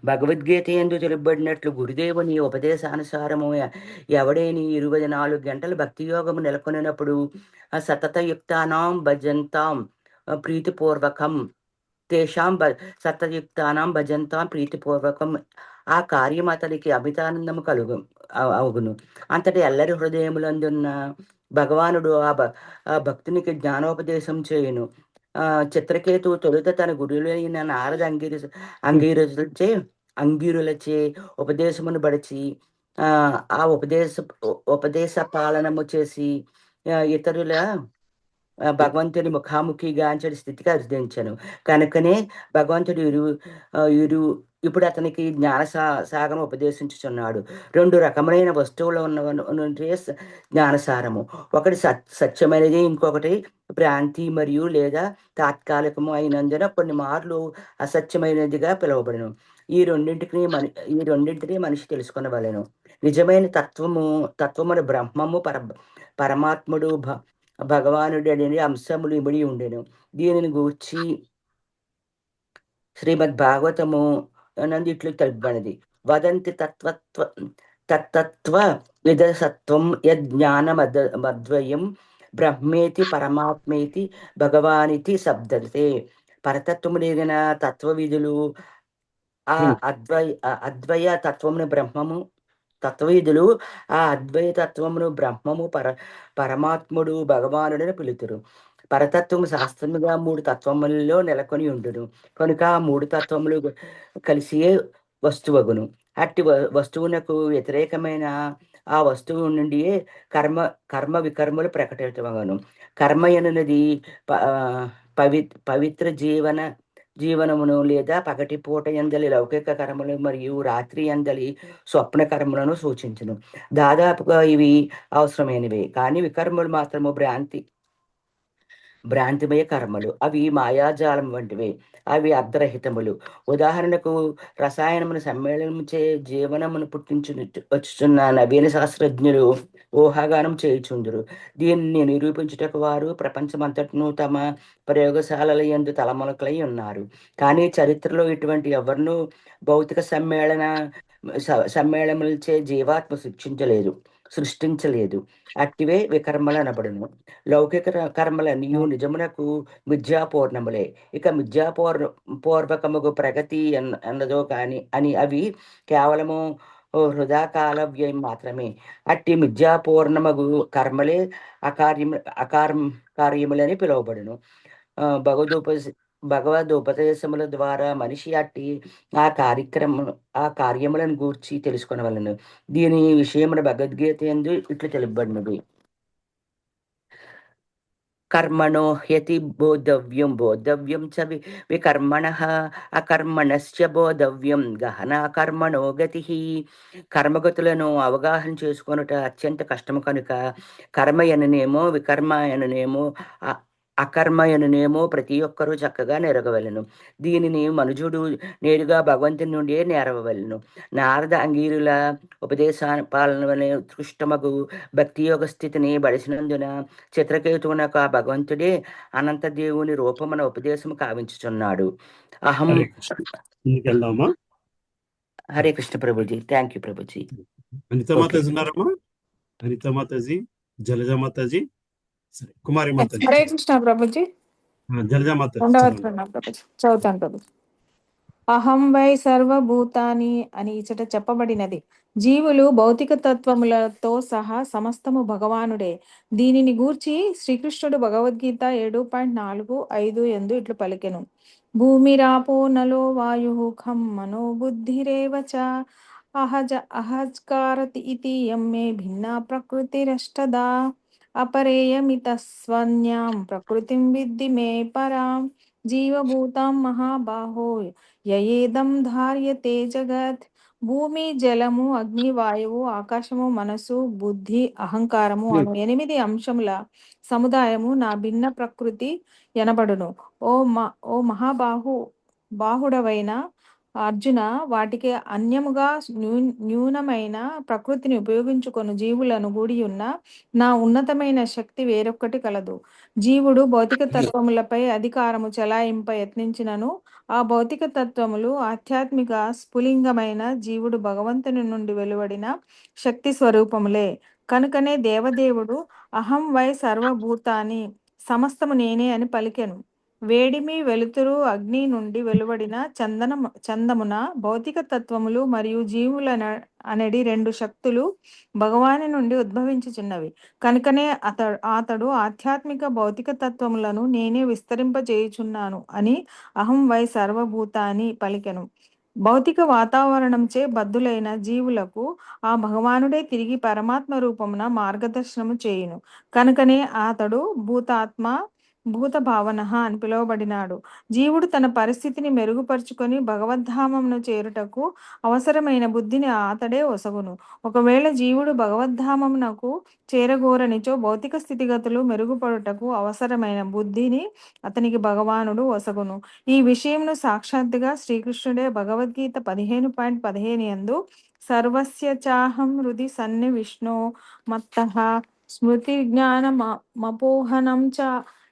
భగవద్గీత యందు తెలుపబడినట్లు గురుదేవుని ఉపదేశానుసారము ఎవడేని 24 గంటలు భక్తి యోగము నెలకొనినప్పుడు సతతయుక్తానాం భజంతాం ప్రీతిపూర్వకం సతయుక్తానాం భజంతాం ప్రీతిపూర్వకం ఆ కార్యం అతనికి అమితానందము అవును. అంతటి ఎల్లరి హృదయములందున్న భగవానుడు ఆ భక్తునికి జ్ఞానోపదేశం చేయును. చిత్రకేతు తొలుత తన గురువులైన నారద అంగీరులచే ఉపదేశమును బడిచి ఆ ఉపదేశ పాలనము చేసి ఇతరుల భగవంతుని ముఖాముఖి గాంచడి స్థితికి అర్జించను. కనుకనే భగవంతుడు ఇప్పుడు అతనికి జ్ఞాన సాగరం ఉపదేశించుచున్నాడు. 2 రకములైన వస్తువులు ఉన్నవంటే జ్ఞానసారము. ఒకటి సత్యమైనది, ఇంకొకటి భ్రాంతి మరియు లేదా తాత్కాలికము అయినందున కొన్ని మార్లు అసత్యమైనదిగా పిలువబడను. ఈ రెండింటినీ మనిషి తెలుసుకొనవలెను. నిజమైన తత్వమును బ్రహ్మము, పరమాత్ముడు, భగవానుడు అనే అంశములు ఇమిడి ఉండెను. దీనిని గూర్చి శ్రీమద్ భాగవతము నందు ఇట్లు తెలుపబడినది. వదంతి తత్వ విదసత్వం యజ్ఞానమద్వయం బ్రహ్మేతి పరమాత్మేతి భగవానితి శబ్దతే. పరతత్వము లేగిన తత్వవిధులు ఆ అద్వయ తత్వమును బ్రహ్మము, తత్వవిధులు ఆ అద్వయ తత్వమును బ్రహ్మము, పరమాత్ముడు, భగవానుడని పిలుతురు. పరతత్వము శాస్త్రముగా 3 తత్వములలో నెలకొని ఉండును. కనుక ఆ 3 తత్వములు కలిసియే వస్తువగును. అట్టి వస్తువునకు వ్యతిరేకమైన ఆ వస్తువు నుండియే కర్మ వికర్మలు ప్రకటితమగును. కర్మ ఎనున్నది పవిత్ర జీవనమును లేదా పగటిపూట ఎందలి లౌకిక కర్మలు మరియు రాత్రి ఎందలి స్వప్న కర్మలను సూచించును. దాదాపుగా ఇవి అవసరమైనవే. కానీ వికర్మలు మాత్రము భ్రాంతిమయ కర్మలు. అవి మాయాజాలం వంటివే. అవి అర్ధరహితములు. ఉదాహరణకు రసాయనమును సమ్మేళనముచే జీవనమును వచ్చుచున్న నవీన శాస్త్రజ్ఞులు ఊహాగానం చేయుచుందురు. దీనిని నిరూపించుటకు వారు ప్రపంచమంతటను తమ ప్రయోగశాలల యందు తలమునకలై ఉన్నారు. కానీ చరిత్రలో ఇటువంటి ఎవరినూ భౌతిక సమ్మేళనములచే జీవాత్మ సృష్టించలేదు. అట్టివే వికర్మలు అనబడును. లౌకిక కర్మలన్నీ నిజమునకు మిథ్యాపూర్ణములే. ఇక మిథ్యాపూర్వకముగు ప్రగతి అన్నదో అని అవి కేవలము వృధా కాల వ్యయం మాత్రమే. అట్టి మిథ్యాపూర్ణమగు కర్మలే కార్యములని పిలువబడును. భగవదోపదేశముల ద్వారా మనిషి అట్టి ఆ కార్యములను గూర్చి తెలుసుకొనవలెను. దీని విషయమున భగవద్గీత యందు ఇట్లు తెలుపబడినది. కర్మణో హ్యతి బోధవ్యం చ వికర్మణః అకర్మణస్య బోధవ్యం గహనా కర్మణో గతి. కర్మగతులను అవగాహన చేసుకొనుట అత్యంత కష్టము కనుక కర్మయననేమో వికర్మయననేమో అకర్మయననేమో ప్రతి ఒక్కరూ చక్కగా నెరగవలెను. దీనిని మనుజుడు నేరుగా భగవంతుని నుండి నేరవవలెను. నారద అంగీరుల ఉపదేశాపాలన వలె ఉత్కృష్టమగు భక్తియోగ స్థితిని బడిసినందున చిత్రకేతువునకు ఆ భగవంతుడే అనంత దేవుని రూపమున ఉపదేశము కావించుచున్నాడు. అహం. హరే కృష్ణ ప్రభుజీ. Thank you Prabhuji. అనితా మాతాజీ ఉన్నారమ్మా? అనితా మాతాజీ, జలజ మాతాజీ, సరే కుమారి మాతాజీ. హరే కృష్ణ ప్రభుజీ. జలజ మాతాజీ ప్రభుజీ చదువుతాను ప్రభుజీ. అహం వై సర్వభూతాని అని ఇచ్చట చెప్పబడినది. జీవులు భౌతిక తత్వములతో సహా సమస్తము భగవానుడే. దీనిని గూర్చి శ్రీకృష్ణుడు భగవద్గీత 7.4-5 యందు ఇట్లు పలికెను. భూమిరాపో నలో వాయు ఖం మనో బుద్ధిరేవ చ అహజ్కారతి ఇతి యమ్మే భిన్నా ప్రకృతిరష్టదా అపరేయమితస్వన్యాం ప్రకృతిం విద్ధి మే పరాం జీవభూతాం మహాబాహో యయేదం ధార్యతే జగత్. భూమి, జలము, అగ్ని, వాయువు, ఆకాశము, మనసు, బుద్ధి, అహంకారము అను 8 అంశముల సముదాయము నా భిన్న ప్రకృతి ఎనబడును. ఓ బాహుడవైన అర్జున, వాటికి అన్యముగా న్యూనమైన ప్రకృతిని ఉపయోగించుకొని జీవులను కూడియున్న నా ఉన్నతమైన శక్తి వేరొక్కటి కలదు. జీవుడు భౌతిక తత్వములపై అధికారము చెలాయింప యత్నించినను ఆ భౌతిక తత్వములు ఆధ్యాత్మిక స్ఫులింగమైన జీవుడు భగవంతుని నుండి వెలువడిన శక్తి స్వరూపములే. కనుకనే దేవదేవుడు అహం వై సర్వభూతాని, సమస్తము నేనే అని పలికెను. వేడిమి, వెలుతురు, అగ్ని నుండి వెలువడిన చందమున భౌతిక తత్వములు మరియు జీవుల అనడి 2 శక్తులు భగవాని నుండి ఉద్భవించుచున్నవి. కనుకనే అతడు ఆధ్యాత్మిక భౌతిక తత్వములను నేనే విస్తరింపజేయుచున్నాను అని అహం వై సర్వభూతాని పలికెను. భౌతిక వాతావరణంచే బద్ధులైన జీవులకు ఆ భగవానుడే తిరిగి పరమాత్మ రూపమున మార్గదర్శనము చేయును. కనుకనే అతడు భూత భావన అని పిలువబడినాడు. జీవుడు తన పరిస్థితిని మెరుగుపరుచుకొని భగవద్ధామమును చేరుటకు అవసరమైన బుద్ధిని అతడే ఒసగును. ఒకవేళ జీవుడు భగవద్ధామమునకు చేరగోరనిచో భౌతిక స్థితిగతులు మెరుగుపడుటకు అవసరమైన బుద్ధిని అతనికి భగవానుడు ఒసగును. ఈ విషయమును సాక్షాత్తుగా శ్రీకృష్ణుడే భగవద్గీత 15.15 యందు సర్వస్య చాహం హృది సన్నివిష్ణో మత్తః స్మృతి జ్ఞానమపోహనం చ,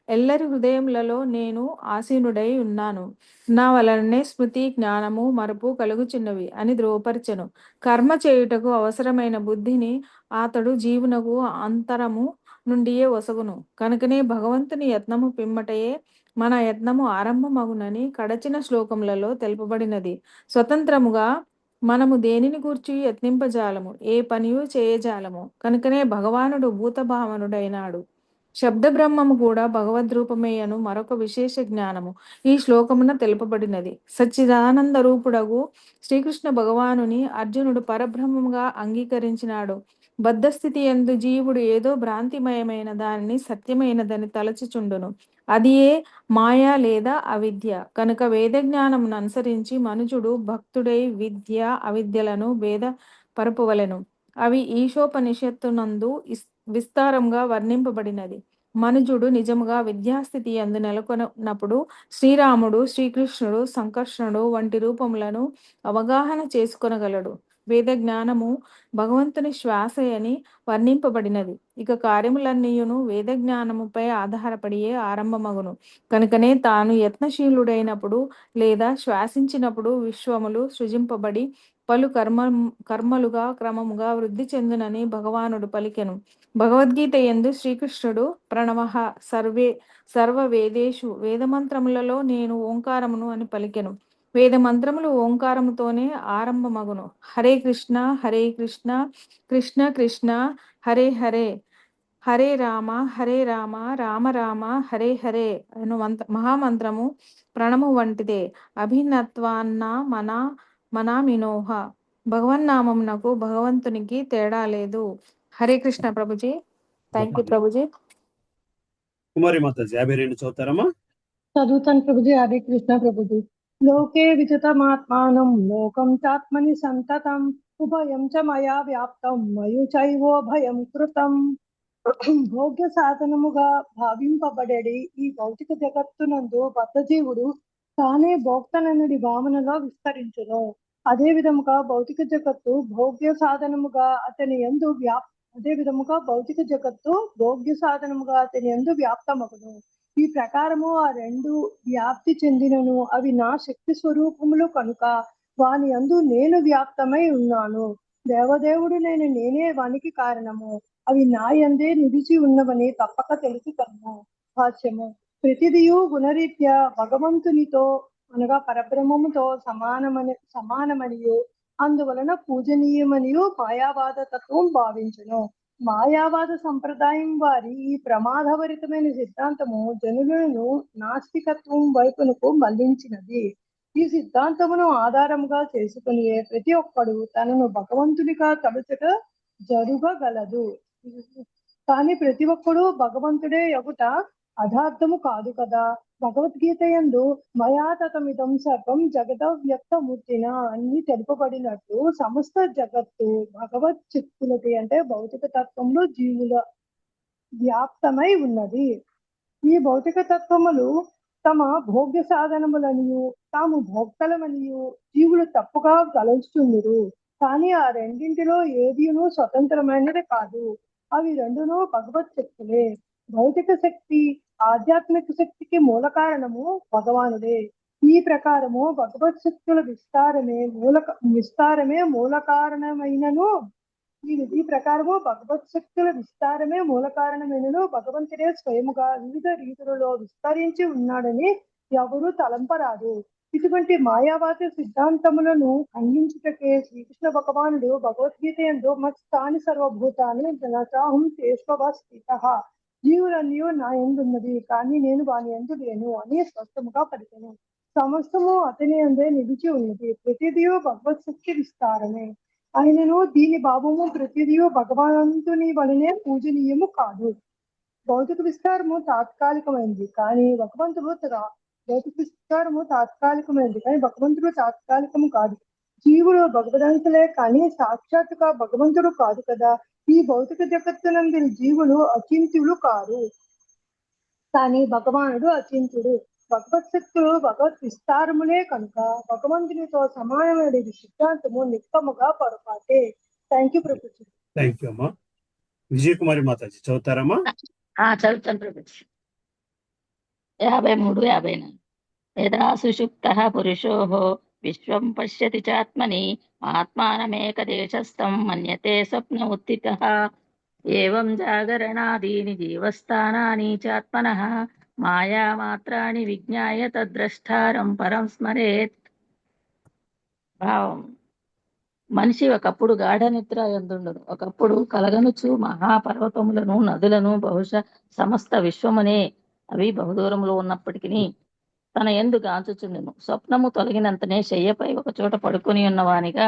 ఎల్లరి హృదయములలో నేను ఆసీనుడై ఉన్నాను, నా వలననే స్మృతి, జ్ఞానము, మరుపు కలుగుచున్నవి అని ధ్రువపరచెను. కర్మ చేయుటకు అవసరమైన బుద్ధిని అతడు జీవునకు అంతరము నుండియే ఒసగును. కనుకనే భగవంతుని యత్నము పిమ్మటయే మన యత్నము ఆరంభమగునని కడచిన శ్లోకములలో తెలుపబడినది. స్వతంత్రముగా మనము దేనిని గూర్చి యత్నింపజాలము, ఏ పనియు చేయజాలము. కనుకనే భగవానుడు భూతభావనుడైనాడు. శబ్ద బ్రహ్మము కూడా భగవద్రూపమేయను మరొక విశేష జ్ఞానము ఈ శ్లోకమున తెలుపబడినది. సచ్చిదానంద రూపుడగు శ్రీకృష్ణ భగవానుని అర్జునుడు పరబ్రహ్మముగా అంగీకరించినాడు. బద్ధస్థితి యందు జీవుడు ఏదో భ్రాంతిమయమైన దానిని సత్యమైనదని తలచుచుండును. అది ఏ మాయా లేదా అవిద్య. కనుక వేద జ్ఞానమును అనుసరించి మనుజుడు భక్తుడై విద్య అవిద్యలను భేద పరపవలెను. అవి ఈశోపనిషత్తునందు విస్తారంగా వర్ణింపబడినది. మనుజుడు నిజముగా విద్యాస్థితి యందు నెలకొన్నప్పుడు శ్రీరాముడు, శ్రీకృష్ణుడు, సంకర్షణుడు వంటి రూపములను అవగాహన చేసుకొనగలడు. వేద జ్ఞానము భగవంతుని శ్వాసయని వర్ణింపబడినది. ఇక కార్యములన్నీయును వేద జ్ఞానముపై ఆధారపడియే ఆరంభమగును. కనుకనే తాను యత్నశీలుడైనప్పుడు లేదా శ్వాసించినప్పుడు విశ్వములు సృజింపబడి పలు కర్మలుగా క్రమముగా వృద్ధి చెందునని భగవానుడు పలికెను. భగవద్గీత యందు శ్రీకృష్ణుడు ప్రణవః సర్వ వేదేషు, వేదమంత్రములలో నేను ఓంకారమును అని పలికెను. వేద మంత్రములు ఓంకారముతోనే ఆరంభమగును. హరే కృష్ణ కృష్ణ కృష్ణ హరే హరే, హరే రామ రామ రామ హరే హరే అను మహామంత్రము ప్రణము వంటిదే. అభినత్వాన్న మనామినోహ. భగవన్నామమునకు భగవంతునికి తేడా లేదు. హరే కృష్ణ ప్రభుజీ. Thank you Prabhuji. కుమారి మాతాజీ 52 చదువుతారమ్మా? చదువుతాను ప్రభుజీ. హరే కృష్ణ ప్రభుజీ. లోకే విదితమాత్మానం లోకం చాత్మని సంతతం ఉభయం చ మయా వ్యాప్తం మయుచైవోభయం కృతం. భోగ్య సాధనముగా భావింపబడేది ఈ భౌతిక జగత్తునందు బద్ధజీవుడు తానే భోక్తననుడి భావనలో విస్తరించును. అదే విధముగా భౌతిక జగత్తు భోగ్య సాధనముగా అతని యందు వ్యాప్తమగును. ఈ ప్రకారము ఆ రెండు వ్యాప్తి చెందినను అవి నా శక్తి స్వరూపములు కనుక వాని యందు నేను వ్యాప్తమై ఉన్నాను. దేవదేవుడు నేనే వానికి కారణము. అవి నా యందే నిలిచి ఉన్నవని తప్పక తెలుసుకొను. భాష్యము. ప్రతిదియు గుణరీత్యా భగవంతునితో అనగా పరబ్రహ్మముతో సమానమనియు అందువలన పూజనీయమనియు మాయావాద తత్వం భావించును. మాయావాద సంప్రదాయం వారి ఈ ప్రమాదభరితమైన సిద్ధాంతము జనులను నాస్తికత్వం వైపునకు మళ్లించినది. ఈ సిద్ధాంతమును ఆధారముగా చేసుకుని ప్రతి ఒక్కడు తనను భగవంతునిగా తలుచుట జరుగగలదు. కానీ ప్రతి ఒక్కడు భగవంతుడే యగుట అధార్థము కాదు కదా. భగవద్గీత యందు మయా తతమిదం సర్వం జగత వ్యక్తమూర్తిన అన్ని తెలుపబడినట్టు సమస్త జగత్తు భగవత్ చిత్తులకి అంటే భౌతిక తత్వంలో జీవుల వ్యాప్తమై ఉన్నది. ఈ భౌతిక తత్వములు తమ భోగ్య సాధనములనియు తాము భోక్తలమనియు జీవులు తప్పుగా తలంచుచుందురు. కానీ ఆ రెండింటిలో ఏదీను స్వతంత్రమైనది కాదు. అవి రెండును భగవత్ శక్తులే. భౌతిక శక్తి ఆధ్యాత్మిక శక్తికి మూల కారణము భగవానుడే. ఈ ప్రకారము భగవత్ శక్తుల విస్తారమే మూల కారణమైనను ఈ ప్రకారము భగవత్ శక్తుల విస్తారమే మూల కారణమైనను భగవంతుడే స్వయముగా వివిధ రీతులలో విస్తరించి ఉన్నాడని ఎవరు తలంపరాదు. ఇటువంటి మాయావాద సిద్ధాంతములను ఖండించుటకే శ్రీకృష్ణ భగవానుడు భగవద్గీత యందు మత్స్థాని సర్వభూతాన్ని జనచాహం తేష్వ స్థితః జీవులన్నీ నా యందున్నది కానీ నేను వాని యందు లేను అని స్పష్టముగా పలికెను. సమస్తము అతని యందే నిలిచి ఉన్నది. ప్రతిదియు భగవత్ శక్తి విస్తారమే అయినను దీని భావము ప్రతిదియు భగవంతుని వలనే పూజనీయము కాదు. భౌతిక విస్తారము తాత్కాలికమైంది కానీ భగవంతుడు తాత్కాలికము కాదు. జీవులు భగవదంతులే కానీ సాక్షాత్తుగా భగవంతుడు కాదు కదా. ఈ భౌతిక జగత్తునందు జీవులు అచింత్యులు కారు కానీ భగవానుడు అచింత్యుడు. భగవత్ శక్తులు భగవత్ విస్తారములే కనుక భగవంతునితో సమానమైన సిద్ధాంతము నిక్కముగా పొరపాటే. Thank you Prabhuji. Thank you అమ్మా. విజయ కుమారి మాతాజీ చదువుతారమ్మా? చదువుతాను ప్రభుజీ. 53, 54. యదా సుషుప్తః పురుషోః విశ్వం పశ్యతి చాత్మని ఆత్మానమేకదేశస్థం మన్యతే స్వప్న ఉత్థితః ఏవం జాగరణాదీని జీవస్థానాని చాత్మనః మాయామాత్రాణి విజ్ఞాయ తద్ద్రష్టారం పరం స్మరేత్. భావం: మనిషి ఒకప్పుడు గాఢ నిద్ర యందుండును. ఒకప్పుడు కలగనుచు మహాపర్వతములను నదులను బహుశా సమస్త విశ్వమునే అవి బహుదూరంలో ఉన్నప్పటికీ తన యందు గాంచుచుండును. స్వప్నము తొలగినంతనే శయ్యపై ఒక చోట పడుకొని ఉన్నవానిగా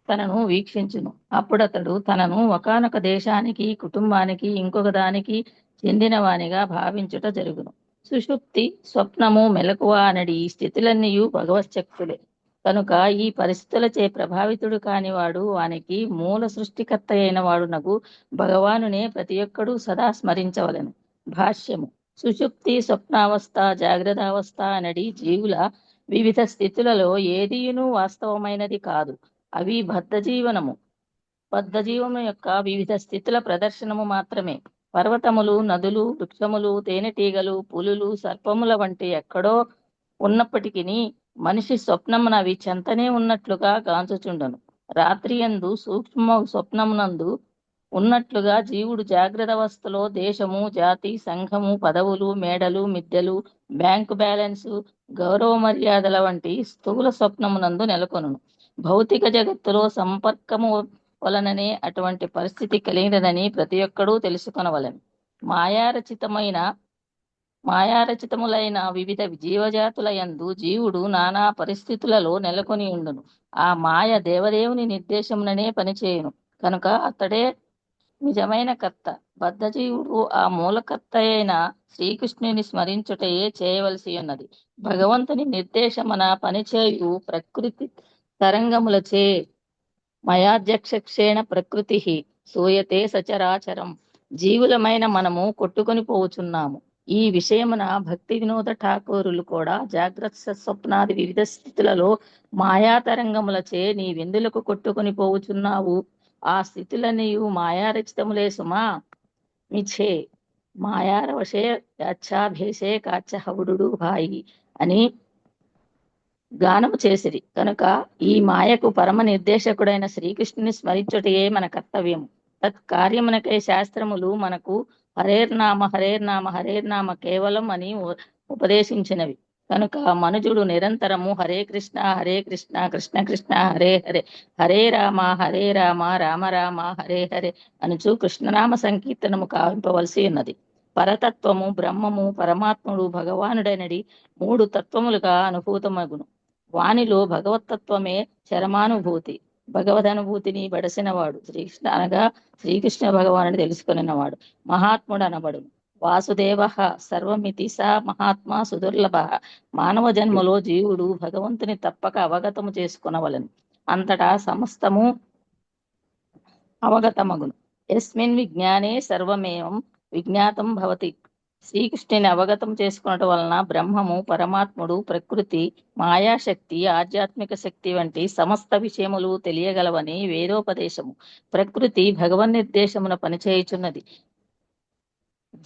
తనను వీక్షించును. అప్పుడతడు తనను ఒకానొక దేశానికి కుటుంబానికి ఇంకొక దానికి చెందినవానిగా భావించుట జరుగును. సుషుప్తి, స్వప్నము, మెలకువ అనడి ఈ స్థితులన్నీయు భగవచ్చక్తులే కనుక ఈ పరిస్థితులచే ప్రభావితుడు కానివాడు వానికి మూల సృష్టికర్త అయిన వాడునగు భగవానునే ప్రతి ఒక్కడూ సదా స్మరించవలెను. భాష్యము: సుషుప్తి, స్వప్నావస్థ, జాగ్రత్తావస్థ అనడి జీవుల వివిధ స్థితులలో ఏదీయును వాస్తవమైనది కాదు. అవి బద్ధజీవము యొక్క వివిధ స్థితుల ప్రదర్శనము మాత్రమే. పర్వతములు, నదులు, వృక్షములు, తేనెటీగలు, పులులు, సర్పముల వంటి ఎక్కడో ఉన్నప్పటికీ మనిషి స్వప్నమున అవి చెంతనే ఉన్నట్లుగా గాంచుచుండను. రాత్రియందు సూక్ష్మ స్వప్నమునందు ఉన్నట్లుగా జీవుడు జాగ్రత్త అవస్థలో దేశము, జాతి, సంఘము, పదవులు, మేడలు, మిద్దెలు, బ్యాంకు బ్యాలెన్సు, గౌరవ మర్యాదల వంటి స్థూల స్వప్నమునందు నెలకొనును. భౌతిక జగత్తులో సంపర్కము వలననే అటువంటి పరిస్థితి కలిగినదని ప్రతి ఒక్కడూ తెలుసుకొనవలెను. మాయారచితములైన వివిధ జీవజాతుల యందు జీవుడు నానా పరిస్థితులలో నెలకొని ఉండును. ఆ మాయ దేవదేవుని నిర్దేశముననే పనిచేయును కనుక అతడే నిజమైన కర్త. బద్ధజీవుడు ఆ మూలకర్త అయిన శ్రీకృష్ణుని స్మరించుటయే చేయవలసి ఉన్నది. భగవంతుని నిర్దేశమున పనిచేయు ప్రకృతి తరంగములచే మయాధ్యక్షేణ ప్రకృతి సూయతే సచరాచరం. జీవులమైన మనము కొట్టుకొని పోవుచున్నాము. ఈ విషయమున భక్తి వినోద ఠాకూరులు కూడా జాగ్రత్త స్వప్నాది వివిధ స్థితులలో మాయాతరంగములచే నీ వెందులకు కొట్టుకొని పోవుచున్నావు. ఆ స్థితులన్నీయు మాయారచితములే సుమా. మిఛే మాయారవశే యాచ్ఛాభేషే కాచ్చహవుడు భాయి అని గానము చేసిరి కనుక ఈ మాయకు పరమ నిర్దేశకుడైన శ్రీకృష్ణుని స్మరించుటయే మన కర్తవ్యము. తత్కార్యమునకై శాస్త్రములు మనకు హరేర్నామ హరేర్నామ హరేర్నామ కేవలం అని ఉపదేశించినవి. కనుక మనుజుడు నిరంతరము హరే కృష్ణ కృష్ణ కృష్ణ హరే హరే హరే రామ రామ రామ హరే హరే అనుచు కృష్ణనామ సంకీర్తనము కావింపవలసి ఉన్నది. పరతత్వము, బ్రహ్మము, పరమాత్ముడు, భగవానుడనడి 3 తత్వములుగా అనుభూతమగును. వానిలో భగవతత్వమే చరమానుభూతి. భగవదనుభూతిని బడసినవాడు శ్రీకృష్ణ అనగా శ్రీకృష్ణ భగవానుని తెలుసుకునినవాడు మహాత్ముడు అనబడును. వాసుదేవ సర్వమితి స మహాత్మా సుదుర్లభ. మానవ జన్మలో జీవుడు భగవంతుని తప్పక అవగతము చేసుకునవలను. అంతటా సమస్తము అవగతమగును. యస్మిన్ విజ్ఞానే సర్వమేవం విజ్ఞాతం భవతి. శ్రీకృష్ణుని అవగతం చేసుకున్నట వలన బ్రహ్మము, పరమాత్ముడు, ప్రకృతి, మాయాశక్తి, ఆధ్యాత్మిక శక్తి వంటి సమస్త విషయములు తెలియగలవని వేదోపదేశము. ప్రకృతి భగవన్ నిర్దేశమున పనిచేయుచున్నది.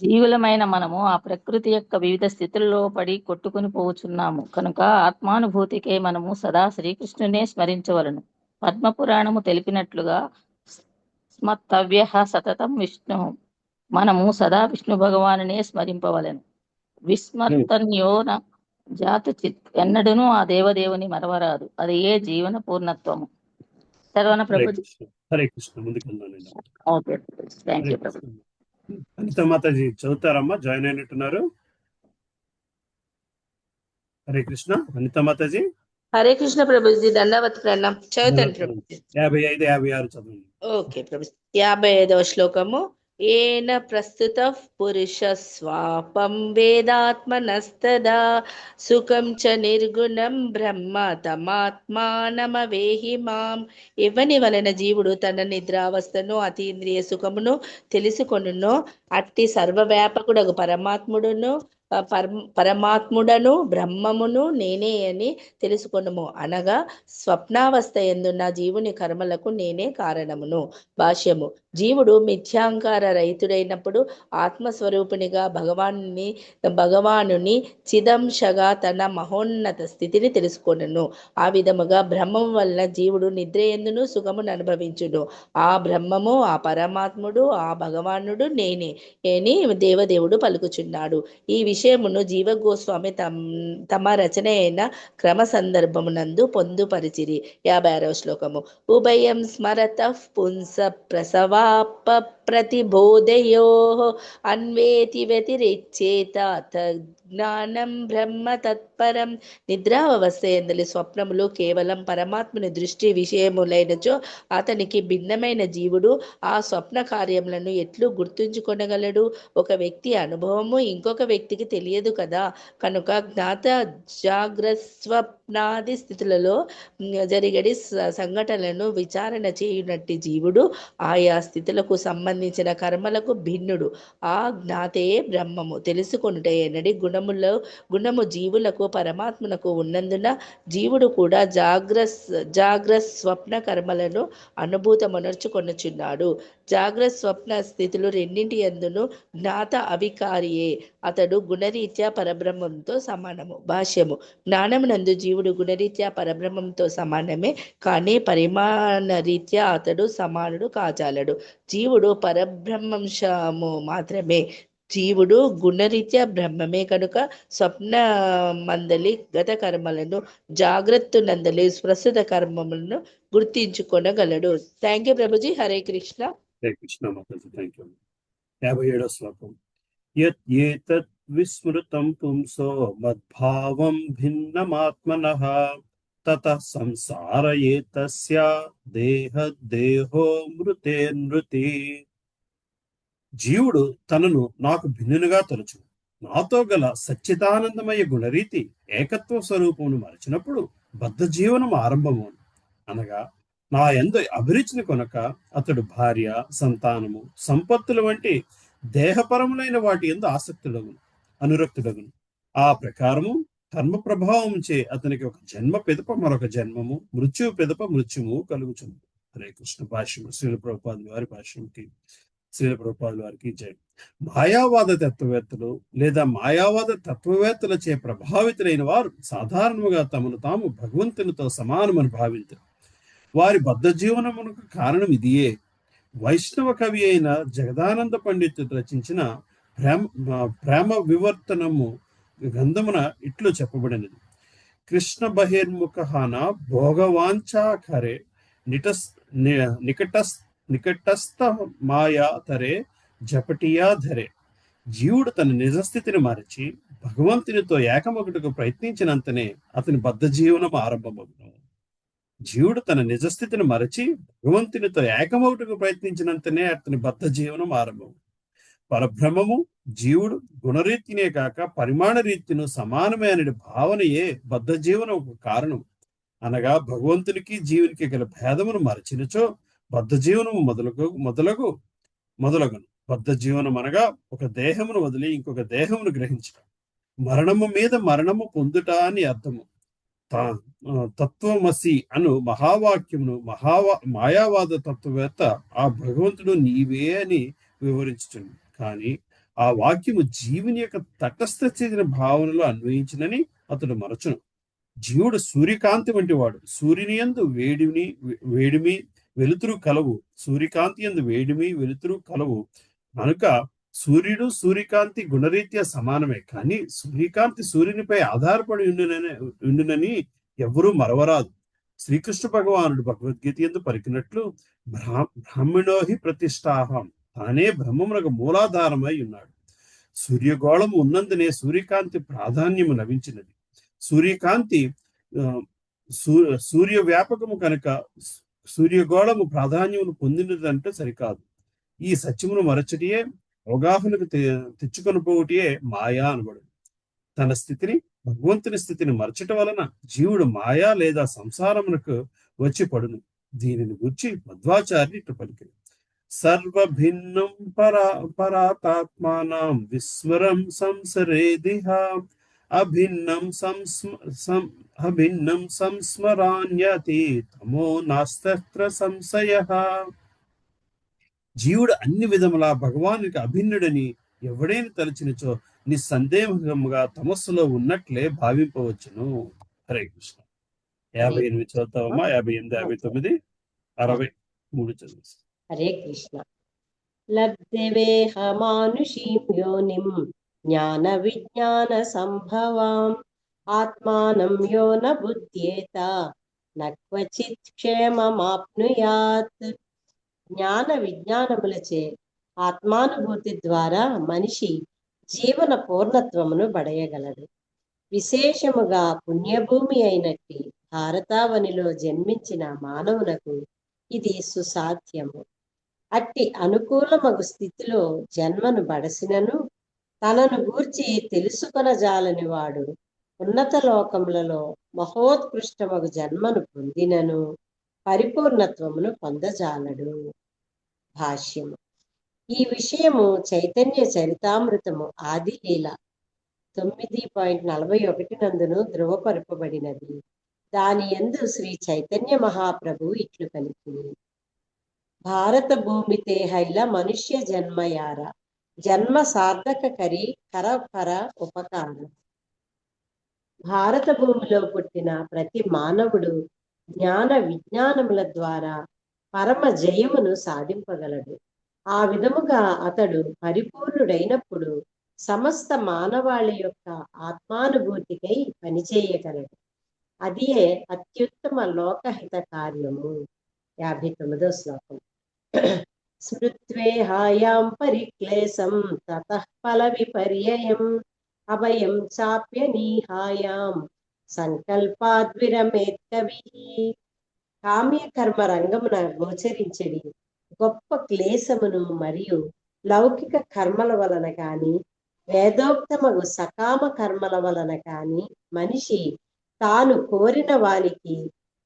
జీవులమైన మనము ఆ ప్రకృతి యొక్క వివిధ స్థితుల్లో పడి కొట్టుకుని పోవుచున్నాము. కనుక ఆత్మానుభూతికే మనము సదా శ్రీకృష్ణునే స్మరించవలను. పద్మపురాణము తెలిపినట్లుగా స్మర్తవ్య సతతం విష్ణు. మనము సదా విష్ణు భగవానునే స్మరింపవలను. విస్మర్తన్యోన జాతుచిత్. ఎన్నడూనూ ఆ దేవదేవుని మరవరాదు. అది ఏ జీవన పూర్ణత్వము. సర్వన ప్రభుజీ. హరే కృష్ణ. ముందుకెళ్దానండి. ఓకే, థ్యాంక్ యూ ప్రభు. అనిత మాతాజీ చదువుతారమ్మా, జాయిన్ అయినట్టున్నారు. హరే కృష్ణ. అనిత మాతాజీ. హరే కృష్ణ ప్రభుజీ. దండవత్ ప్రణాం. చదువుతాను ప్రభుజీ. 55, 56 చదవండి. ఓకే ప్రభుజీ. 55వ శ్లోకము. ఏన ప్రస్తుత పురుష స్వాపం వేదాత్మనస్తదా సుఖం చ నిర్గుణం బ్రహ్మ తమాత్మానమవేహి మాం. ఎవని వలన జీవుడు తన నిద్రావస్థను, అతీంద్రియ సుఖమును తెలుసుకొనునో అట్టి సర్వవ్యాపకుడగు పరమాత్ముడను బ్రహ్మమును నేనే అని తెలుసుకొనుము. అనగా స్వప్నావస్థ యందున్న జీవుని కర్మలకు నేనే కారణమును. భాష్యము. జీవుడు మిథ్యాంకార రహితుడైనప్పుడు ఆత్మస్వరూపునిగా భగవానుని చిదంశగా తన మహోన్నత స్థితిని తెలుసుకొనును. ఆ విధముగా బ్రహ్మము వలన జీవుడు నిద్రయందును సుఖమును అనుభవించును. ఆ బ్రహ్మము, ఆ పరమాత్ముడు, ఆ భగవానుడు నేనే అని దేవదేవుడు పలుకుచున్నాడు. ఈ విషయమును జీవ గోస్వామి తమ రచన అయిన క్రమ సందర్భమునందు పొందుపరిచిరి. 56వ శ్లోకము. ఉభయం స్మరత పుంస ప్రసవాప ప్రతిబోధయో అన్వేతి వ్యతిరేచేత జ్ఞానం బ్రహ్మ తత్పరం. నిద్రావస్థ యందలి స్వప్నములు కేవలం పరమాత్మని దృష్టి విషయములైనచో అతనికి భిన్నమైన జీవుడు ఆ స్వప్న కార్యములను ఎట్లు గుర్తుంచుకొనగలడు? ఒక వ్యక్తి అనుభవము ఇంకొక వ్యక్తికి తెలియదు కదా. కనుక జ్ఞాత జాగ్రస్వప్నాది స్థితులలో జరిగడి సంఘటనలను విచారణ చేయునట్టి జీవుడు ఆయా స్థితులకు సంబంధించిన కర్మలకు భిన్నుడు. ఆ జ్ఞాతయే బ్రహ్మము. తెలుసుకొనుటే ఎనడి గుణము జీవులకు పరమాత్మనకు ఉన్నందున జీవుడు కూడా జాగ్రస్వప్న కర్మలను అనుభూతమనర్చుకొనుచున్నాడు. జాగ్రస్వప్న స్థితులు రెండింటి యందును జ్ఞాత అవికారియే. అతడు గుణరీత్యా పరబ్రహ్మంతో సమానము. భాష్యము. జ్ఞానమునందు జీవుడు గుణరీత్యా పరబ్రహ్మంతో సమానమే, కానీ పరిమాణ రీత్యా అతడు సమానుడు కాజాలడు. జీవుడు పరబ్రహ్మంశము మాత్రమే. జీవుడు గుణరీత్యా బ్రహ్మమే కనుక స్వప్న మందలి గత కర్మలను, జాగ్రత్త నందలి ప్రస్తుత కర్మములను గుర్తించుకొనగలడు. థ్యాంక్ యూ ప్రభుజీ. హరే కృష్ణ. హరే కృష్ణ మాతాజీ. Thank you. 57వ శ్లోకం. యత్ ఏతత్ విస్మృతం పుంసో మద్భావం భిన్నమాత్మనః తతః సంసార ఏతస్య దేహో మృతేర్మృతి. జీవుడు తనను నాకు భిన్నునిగా తలచును. నాతో గల సచ్చిదానందమయ గుణరీతి ఏకత్వ స్వరూపమును మరచినప్పుడు బద్ధ జీవనం ఆరంభమును. అనగా నా యందు అభిరుచిని కొనక అతడు భార్య, సంతానము, సంపత్తుల వంటి దేహపరములైన వాటి యందు అనురక్తుడగును. ఆ ప్రకారము కర్మ ప్రభావం చే అతనికి ఒక జన్మ పెదప మరొక జన్మము, మృత్యువు పెదప మృత్యుము కలుగుతుంది. హరే కృష్ణ. భాష్యము. శ్రీల ప్రభుపాదుల వారి భాష్యంకి శ్రీల ప్రభుపాదుల వారికి జై. మాయావాద తత్వవేత్తలు లేదా మాయావాద తత్వవేత్తలచే ప్రభావితులైన వారు సాధారణంగా తమను తాము భగవంతునితో సమానమని భావించారు. వారి బద్ధ జీవనమునకు కారణం ఇదియే. వైష్ణవ కవి అయిన జగదానంద పండితుడు రచించిన ప్రేమ వివర్తనము గ్రంథమున ఇట్లు చెప్పబడినది. కృష్ణ బహిర్ముఖాన భోగవాంఛాఖరే నికటస్థ మాయా తరే జపటియా ధరే. జీవుడు తన నిజస్థితిని మరచి భగవంతునితో ఏకమొకటకు ప్రయత్నించినంతనే అతని బద్ధ జీవనం ఆరంభమగును. జీవుడు తన నిజస్థితిని మరచి భగవంతునితో ఏకమొకటకు ప్రయత్నించినంతనే అతని బద్ధ జీవనం ఆరంభం. పరబ్రహ్మము జీవుడు గుణరీతినే కాక పరిమాణ రీతిను సమానమే అనే భావనయే బద్ధ జీవనం ఒక కారణం. అనగా భగవంతునికి జీవునికి గల భేదమును మరచినచో బద్ధ జీవనము మొదలగును. బద్ధ జీవనం అనగా ఒక దేహమును వదిలి ఇంకొక దేహమును గ్రహించడం, మరణము మీద మరణము పొందుట అని అర్థము. తత్వమసి అను మహావాక్యమును మాయావాద తత్వవేత్త ఆ భగవంతుడు నీవే అని వివరించుతుంది. కానీ ఆ వాక్యము జీవుని యొక్క తటస్థ స్థితిని భావనలో అన్వయించినని అతడు మరచును. జీవుడు సూర్యకాంతి వంటి వాడు. సూర్యుని యందు వేడిమి వెలుతురు కలవు. సూర్యకాంతి యందు వేడిమి వెలుతురు కలవు. కనుక సూర్యుడు సూర్యకాంతి గుణరీత్యా సమానమే. కానీ సూర్యకాంతి సూర్యునిపై ఆధారపడి ఉండునని ఎవ్వరూ మరవరాదు. శ్రీకృష్ణ భగవానుడు భగవద్గీత యందు పలికినట్లు బ్రాహ్మణోహి ప్రతిష్టాహం, తానే బ్రహ్మమునకు మూలాధారమై ఉన్నాడు. సూర్యగోళము ఉన్నందునే సూర్యకాంతి ప్రాధాన్యము లభించినది. సూర్యకాంతి సూర్య వ్యాపకము కనుక సూర్యగోళము ప్రాధాన్యమును పొందినదంటే సరికాదు. ఈ సత్యమును మరచటియే అవగాహనకు తెచ్చుకొని పోవటియే మాయా అనబడు. తన స్థితిని భగవంతుని స్థితిని మరచటం వలన జీవుడు మాయా లేదా సంసారమునకు వచ్చి పడును. దీనిని గురించి మధ్వాచార్య ఇట్లు పలికింది. సర్వభిన్నం పరాతాత్మానం విస్మరం సంసరేదిహ అభిన్నం సంస్మరాన్యతి తమో నాస్తత్ర సంశయః. జీవుడు అన్ని విధముల భగవానునికి అభిన్నుడని ఎవడైనా తలచినచో నిస్సందేహముగా తమస్సులో ఉన్నట్లే భావింపవచ్చును. హరే కృష్ణ. 58 చదువుతావమ్మా. 58, 59, 63 చదువు. హరే కృష్ణ. లబ్ధవేహ మానుషీం యోనిం జ్ఞాన విజ్ఞాన సంభవాం ఆత్మానం యో న బుద్ధ్యేత నక్వచిత్ క్షేమమాప్నుయాత్. జ్ఞాన విజ్ఞానములచే ఆత్మానుభూతి ద్వారా మనిషి జీవన పూర్ణత్వమును బడయగలడు. విశేషముగా పుణ్యభూమి అయినట్టి భారతావనిలో జన్మించిన మానవునకు ఇది సుసాధ్యము. అట్టి అనుకూలమగు స్థితిలో జన్మను బడసినను తనను గూర్చి తెలుసుకొనజాలని వాడు ఉన్నత లోకములలో మహోత్కృష్టమగు జన్మను పొందినను పరిపూర్ణత్వమును పొందజాలడు. భాష్యము. ఈ విషయము చైతన్య చరితామృతము ఆదిలీల 9.41 నందును ధృవపరపబడినది. దాని యందు శ్రీ చైతన్య మహాప్రభు ఇట్లు పలికింది. భారత భూమితే హైల మనుష్య జన్మయార జన్మ సార్థక కరి కరపర ఉపకార. భారత భూమిలో పుట్టిన ప్రతి మానవుడు జ్ఞాన విజ్ఞానముల ద్వారా పరమ జయమును సాధింపగలడు. ఆ విధముగా అతడు పరిపూర్ణుడైనప్పుడు సమస్త మానవాళి యొక్క ఆత్మానుభూతికై పనిచేయగలడు. అదియే అత్యుత్తమ లోకహిత కార్యము. 59వ శ్లోకం. స్మృత్వేహాయాం పరిక్లేశం తతః ఫల విపర్యయం అభయం చాప్యనీహాయాం సంకల్పాద్విరమేత్ కవిః. కామ్యకర్మ రంగమున గోచరించడి గొప్ప క్లేశమును మరియు లౌకిక కర్మల వలన కాని వేదోక్తమగు సకామ కర్మల వలన కాని మనిషి తాను కోరిన వానికి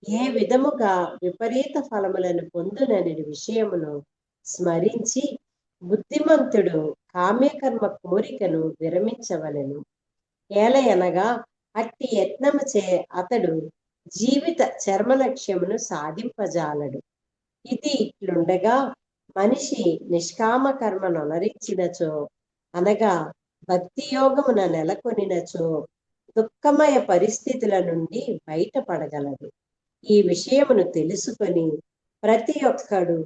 ఏ విధముగా విపరీత ఫలములను పొందునని విషయమును స్మరించి బుద్ధిమంతుడు కామ్యకర్మ కోరికను విరమించవలెను. ఏలయనగా అట్టి యత్నముచే అతడు జీవిత చర్మ లక్ష్యమును సాధింపజాలడు. ఇది ఇట్లుండగా మనిషి నిష్కామ కర్మను అనరించినచో అనగా భక్తి యోగమున నెలకొనినచో దుఃఖమయ పరిస్థితుల నుండి బయటపడగలడు. ఈ విషయమును తెలుసుకొని ప్రతి ఒక్కడు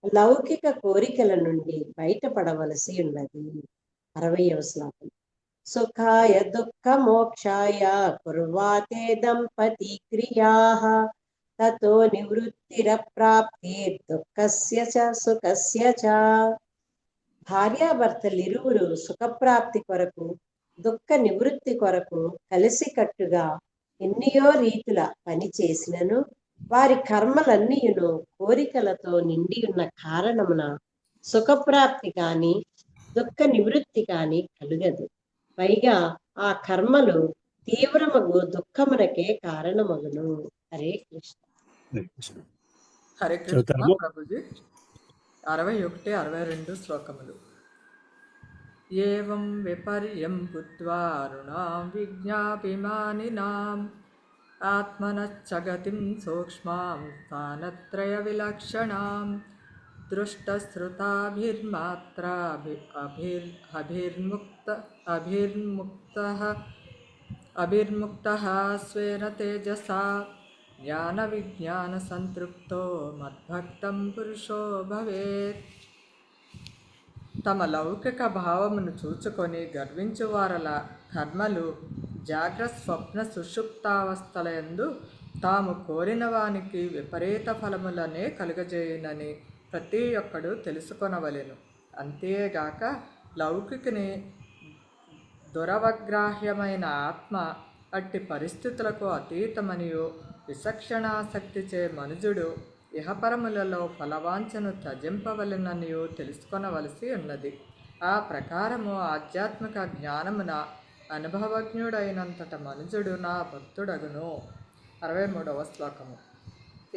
లౌకిక కోరికల నుండి బయటపడవలసి ఉన్నది. 60వ శ్లోకం. సుఖాయ దుఃఖమోక్షాయ కుర్వాతే దంపతి క్రియాః తతో నివృత్తిరప్రాప్తిర్ దుఃఖస్య చ సుఖస్య చ. భార్యాభర్తలిరువురు సుఖప్రాప్తి కొరకు దుఃఖ నివృత్తి కొరకు కలిసికట్టుగా ఎన్నియో రీతుల పని చేసినను వారి కర్మలన్నీయును కోరికలతో నిండి ఉన్న కారణమున సుఖప్రాప్తి కాని దుఃఖ నివృత్తి కాని కలుగదు. పైగా ఆ కర్మలు తీవ్రమగు దుఃఖమునకే కారణమగును. హరే కృష్ణ. హరే కృష్ణ చదువుతారమ్మా? ప్రభుజీ. 61, 62 శ్లోకములు. ఏవం విపర్యం బుద్ధ్వా రుణాం విజ్ఞాపిమానినాం ఆత్మనశ్చగతిం సూక్ష్మాం స్థానత్రయ విలక్షణాం అభిర్ముక్తః స్వేన తేజసా జ్ఞాన విజ్ఞాన సంతృప్తో మద్భక్తం పురుషో భవేత్. తమ లౌకిక భావమును చూచుకొని గర్వించువారల కర్మలు జాగ్రత్త స్వప్న సుషుప్తావస్థలయందు తాము కోరిన వానికి విపరీత ఫలములనే కలుగజేయునని ప్రతి ఒక్కడు తెలుసుకొనవలెను. అంతేగాక లౌకికుని దురవగ్రాహ్యమైన ఆత్మ అట్టి పరిస్థితులకు అతీతమనియు విచక్షణాశక్తిచే మనుజుడు ఇహపరములలో ఫలవాంఛను త్యజింపవలెననియు తెలుసుకొనవలసి ఉన్నది. ఆ ప్రకారము ఆధ్యాత్మిక జ్ఞానమున అనుభవజ్ఞుడైనంతట మనుజుడు నా భక్తుడగును. 63వ శ్లోకము.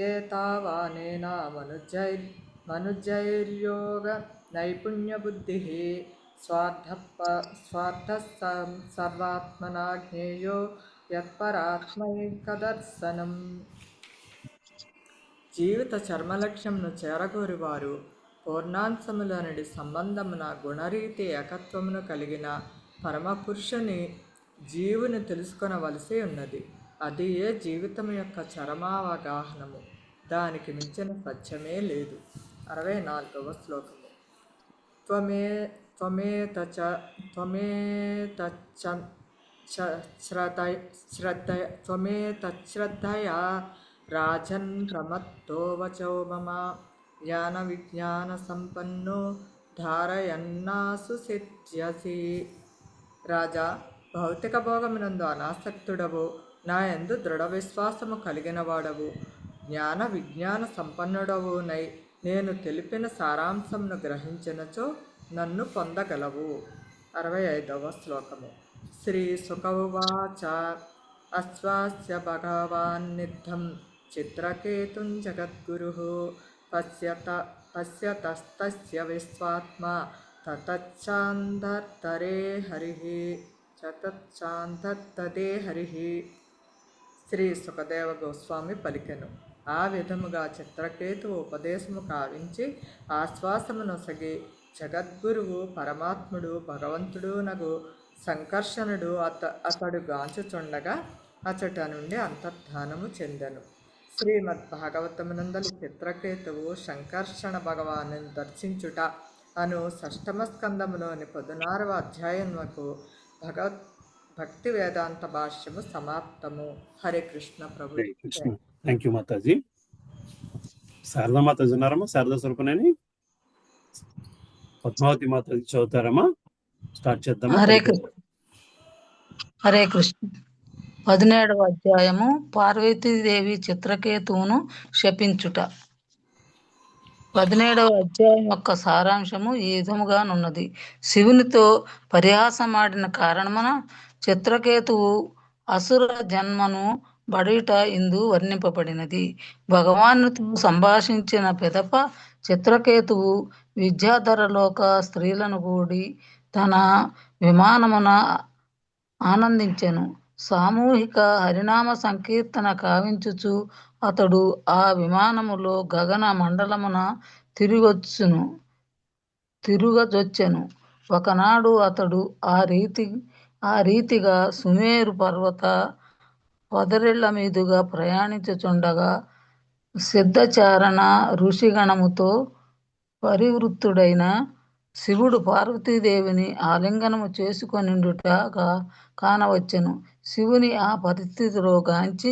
ఏతావానేన మనుజైర్యోగ నైపుణ్య బుద్ధి స్వార్థ సర్వాత్మనా జ్ఞేయో యత్పరాత్మైకదర్శనం. జీవిత చర్మలక్ష్యంను చేరగోరి వారు పూర్ణాంశములనడి సంబంధమున గుణరీతి ఏకత్వమును కలిగిన పరమపురుషుని జీవుని తెలుసుకొనవలసి ఉన్నది. అది ఏ జీవితం యొక్క చరమావగాహనము. దానికి మించిన సత్యమే లేదు. 64వ శ్లోకము. త్వమేతశ్రద్ధయా రాజన్ ప్రమత్తో వచో మమ జ్ఞాన విజ్ఞాన సంపన్నో ధారయన్నాసు సిద్ధ్యసి. రాజా, భౌతిక భోగమునందు అనాసక్తుడవు, నా యందు దృఢ విశ్వాసము కలిగిన వాడవు, జ్ఞాన విజ్ఞాన సంపన్నుడవునై నేను తెలిపిన సారాంశమును గ్రహించినచో నన్ను పొందగలవు. 65వ శ్లోకము. శ్రీ సుకౌవాచ. అశ్వాస్య భగవాన్నిద్ధం చిత్రకేతుం జగద్గురుః పశ్యతస్తస్య విశ్వాత్మా తతచ్చాంధర్తరే హరిః. శ్రీ సుఖదేవ గోస్వామి పలికెను. ఆ విధముగా చిత్రకేతువు ఉపదేశము కావించి ఆశ్వాసమునొసగి జగద్గురువు పరమాత్ముడు భగవంతుడు నగు సంకర్షణుడు అతడు గాంచుచుండగా అచట నుండి అంతర్ధానము చెందెను. శ్రీమద్ భాగవతమునందలి చిత్రకేతువు సంకర్షణ భగవాను దర్శించుట అను 6వ స్కందములోని 16వ అధ్యాయమునకు భక్తి వేదాంత భాష్యము సమాప్తము. హరే కృష్ణ ప్రభు. థ్యాంక్ యూ మాతాజీ. శారదా మాతాజీ ఉన్నారమ్మా? శారదా స్వరూపనేని పద్మావతి మాతాజీ చదువుతారమ్మా? స్టార్ట్ చేద్దామా? హరే కృష్ణ. 17వ అధ్యాయము. పార్వతీదేవి చిత్రకేతువును శపించుట. 17వ అధ్యాయం యొక్క సారాంశము ఈ విధముగానున్నది. శివునితో పరిహాసమాడిన కారణమున చిత్రకేతువు అసుర జన్మను బడిట ఇందు వర్ణింపబడినది. భగవానుతో సంభాషించిన పిదప చిత్రకేతువు విద్యాధరలోక స్త్రీలను కూడి తన విమానమున ఆనందించెను. సామూహిక హరినామ సంకీర్తన కావించుచు అతడు ఆ విమానములో గగన మండలమున తిరుగజొచ్చెను. ఒకనాడు అతడు ఆ రీతిగా సుమేరు పర్వత పొదరిళ్ల మీదుగా ప్రయాణించుచుండగా సిద్ధచారణ ఋషిగణముతో పరివృత్తుడైన శివుడు పార్వతీదేవిని ఆలింగనము చేసుకొనిండుటగా కానవచ్చెను. శివుని ఆ పరిస్థితిలో గాంచి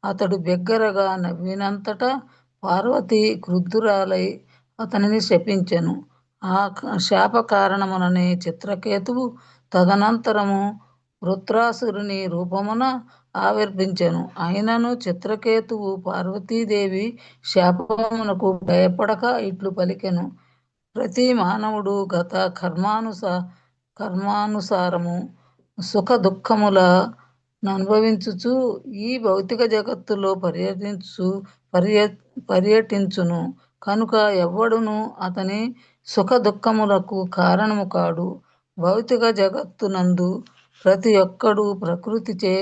అతడు బిగ్గరగా నవ్వినంతటా పార్వతి క్రుద్ధురాలై అతనిని శపించెను. ఆ శాప కారణముననే చిత్రకేతువు తదనంతరము వృత్రాసురుని రూపమున ఆవిర్భించెను. అయినను చిత్రకేతువు పార్వతీదేవి శాపమునకు భయపడక ఇట్లు పలికెను: ప్రతి మానవుడు గత కర్మానుసారము సుఖ దుఃఖముల అనుభవించుచు ఈ భౌతిక జగత్తులో పర్యటించును. కనుక ఎవ్వడును అతని సుఖ దుఃఖములకు కారణము కాడు. భౌతిక జగత్తునందు ప్రతి ఒక్కడు ప్రకృతిచే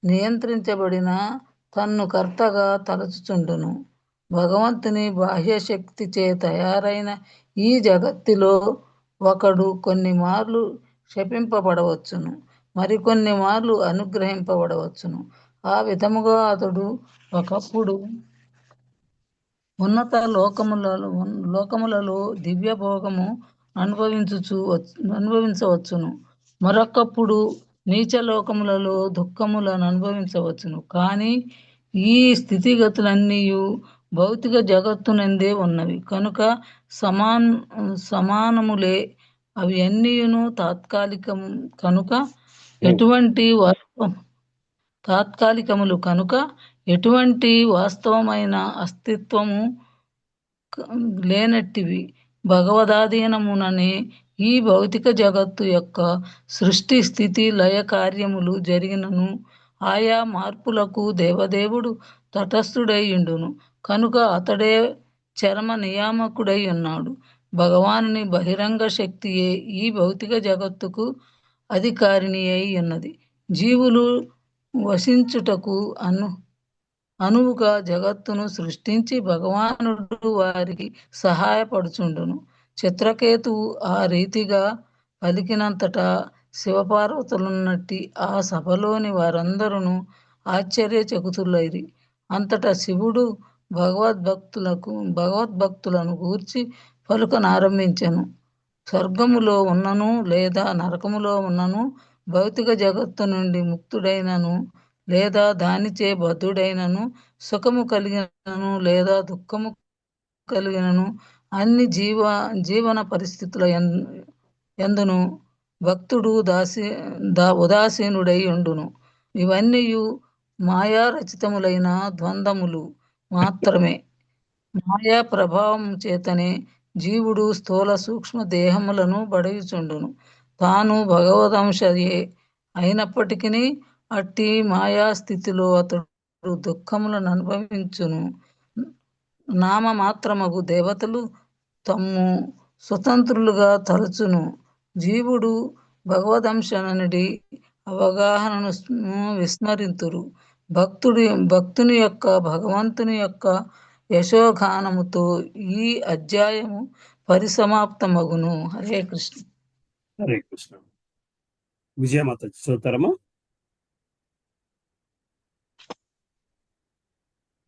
నియంత్రించబడిన తన్ను కర్తగా తలచుచుండును. భగవంతుని బాహ్యశక్తిచే తయారైన ఈ జగత్తులో ఒకడు కొన్ని మార్లు శపింపబడవచ్చును, మరికొన్ని మార్లు అనుగ్రహింపబడవచ్చును. ఆ విధముగా అతడు ఒకప్పుడు ఉన్నత లోకములలో దివ్య భోగము అనుభవించవచ్చును, మరొకప్పుడు నీచ లోకములలో దుఃఖములను అనుభవించవచ్చును. కానీ ఈ స్థితిగతులన్నీ భౌతిక జగత్తునందే ఉన్నవి కనుక సమానములే. అవి అన్నీయును తాత్కాలికములు కనుక ఎటువంటి వాస్తవమైన అస్తిత్వము లేనట్టివి. భగవదాధీనముననే ఈ భౌతిక జగత్తు యొక్క సృష్టి స్థితి లయ కార్యములు జరిగినను ఆయా మార్పులకు దేవదేవుడు తటస్థుడై ఉండును. కనుక అతడే చరమ నియామకుడై ఉన్నాడు. భగవానుని బహిరంగ శక్తియే ఈ భౌతిక జగత్తుకు అధికారిణి అయి ఉన్నది. జీవులు వసించుటకు అనువుగా జగత్తును సృష్టించి భగవానుడు వారికి సహాయపడుచుండును. చిత్రకేతువు ఆ రీతిగా పలికినంతటా శివపార్వతులున్నట్టి ఆ సభలోని వారందరూ ఆశ్చర్యచకితులైరి. అంతటా శివుడు భగవద్భక్తులను గూర్చి పలుకనారంభించెను. స్వర్గములో ఉన్నను లేదా నరకములో ఉన్నను, భౌతిక జగత్తు నుండి ముక్తుడైనను లేదా దానిచే బద్ధుడైనను, సుఖము కలిగినను లేదా దుఃఖము కలిగినను, అన్ని జీవన పరిస్థితుల యందును భక్తుడు ఉదాసీనుడై ఉండును. ఇవన్నీ మాయారచితములైన ద్వంద్వములు మాత్రమే. మాయా ప్రభావం చేతనే జీవుడు స్థూల సూక్ష్మ దేహములను బడయుచుండును. తాను భగవదంశయే అయినప్పటికీ అట్టి మాయా స్థితిలో అతడు దుఃఖములను అనుభవించును. నామమాత్రమగు దేవతలు తమ్ము స్వతంత్రులుగా తలచును. జీవుడు భగవదంశనుడి అవగాహనను విస్మరింతురు. భక్తుని యొక్క భగవంతుని యొక్క యశోగానముతో ఈ అధ్యాయము పరిసమాప్తమగును. హరే కృష్ణ. హరే కృష్ణ. విజయమాత చదువుతారమ్మా?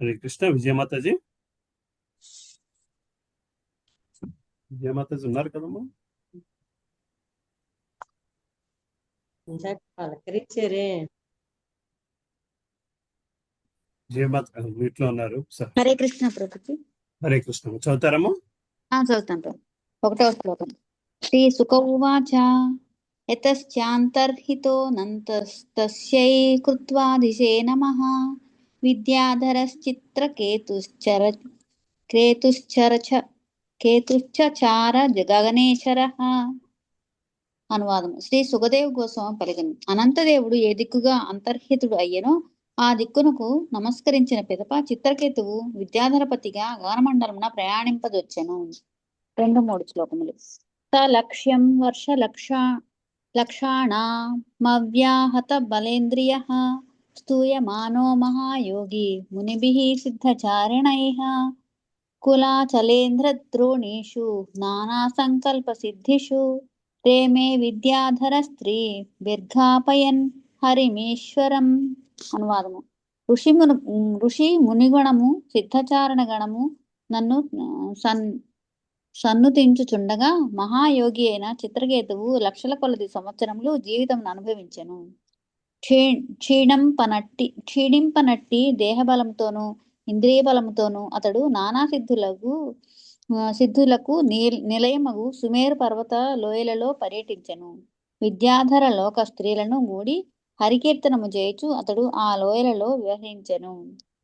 హరే కృష్ణ. విజయమాతాజీ ఉన్నారు కదమ్మా? పలకరించారే. విజయమాత వీటిలో ఉన్నారు. హరే కృష్ణ ప్రభుజీ. హరే కృష్ణ. చదువుతారమ్మా? చదువుతాను. 1వ శ్లోకం. శ్రీ సుఖ ఉవాచ యతశ్చాంతర్హితో నంతస్తస్యై కృత్వాదిశే నమః కేతుశ్చచార గగనేశ్వరః. అనువాదము. శ్రీ సుఖదేవ్ గోస్వామి పలికెను: అనంతదేవుడు ఏ దిక్కుగా అంతర్హితుడు అయ్యనో ఆ దిక్కునకు నమస్కరించిన పిదప చిత్రకేతువు విద్యాధరపతిగా గగనమండలమున ప్రయాణింపదొచ్చెను. 2-3 శ్లోకములు. లక్ష్యం లక్షాణమవ్యాహత బలేంద్రియః స్తూయమానో మహాయోగి మునిభిః సిద్ధచారిణైః కులాచలేంద్రద్రోణీషు నానా సంకల్ప సిద్ధిషు రేమే విద్యాధర స్త్రీ విర్ఘాపయన్ హరిమేశ్వరం. అనువాదము. ఋషి మునిగణము సిద్ధచారణ గణము నన్ను సన్నుతించుచుండగా మహాయోగి అయిన చిత్రకేతువు లక్షల కొలది సంవత్సరములు జీవితం అనుభవించెను. క్షీణింపనట్టి దేహబలంతోనూ ఇంద్రియ బలంతోనూ అతడు నానా సిద్ధులకు నిలయమగు సుమేరు పర్వత లోయలలో పర్యటించెను. విద్యాధర లోక స్త్రీలను గూడి హరికీర్తనము చేయుచు అతడు ఆ లోయలలో విహరించెను.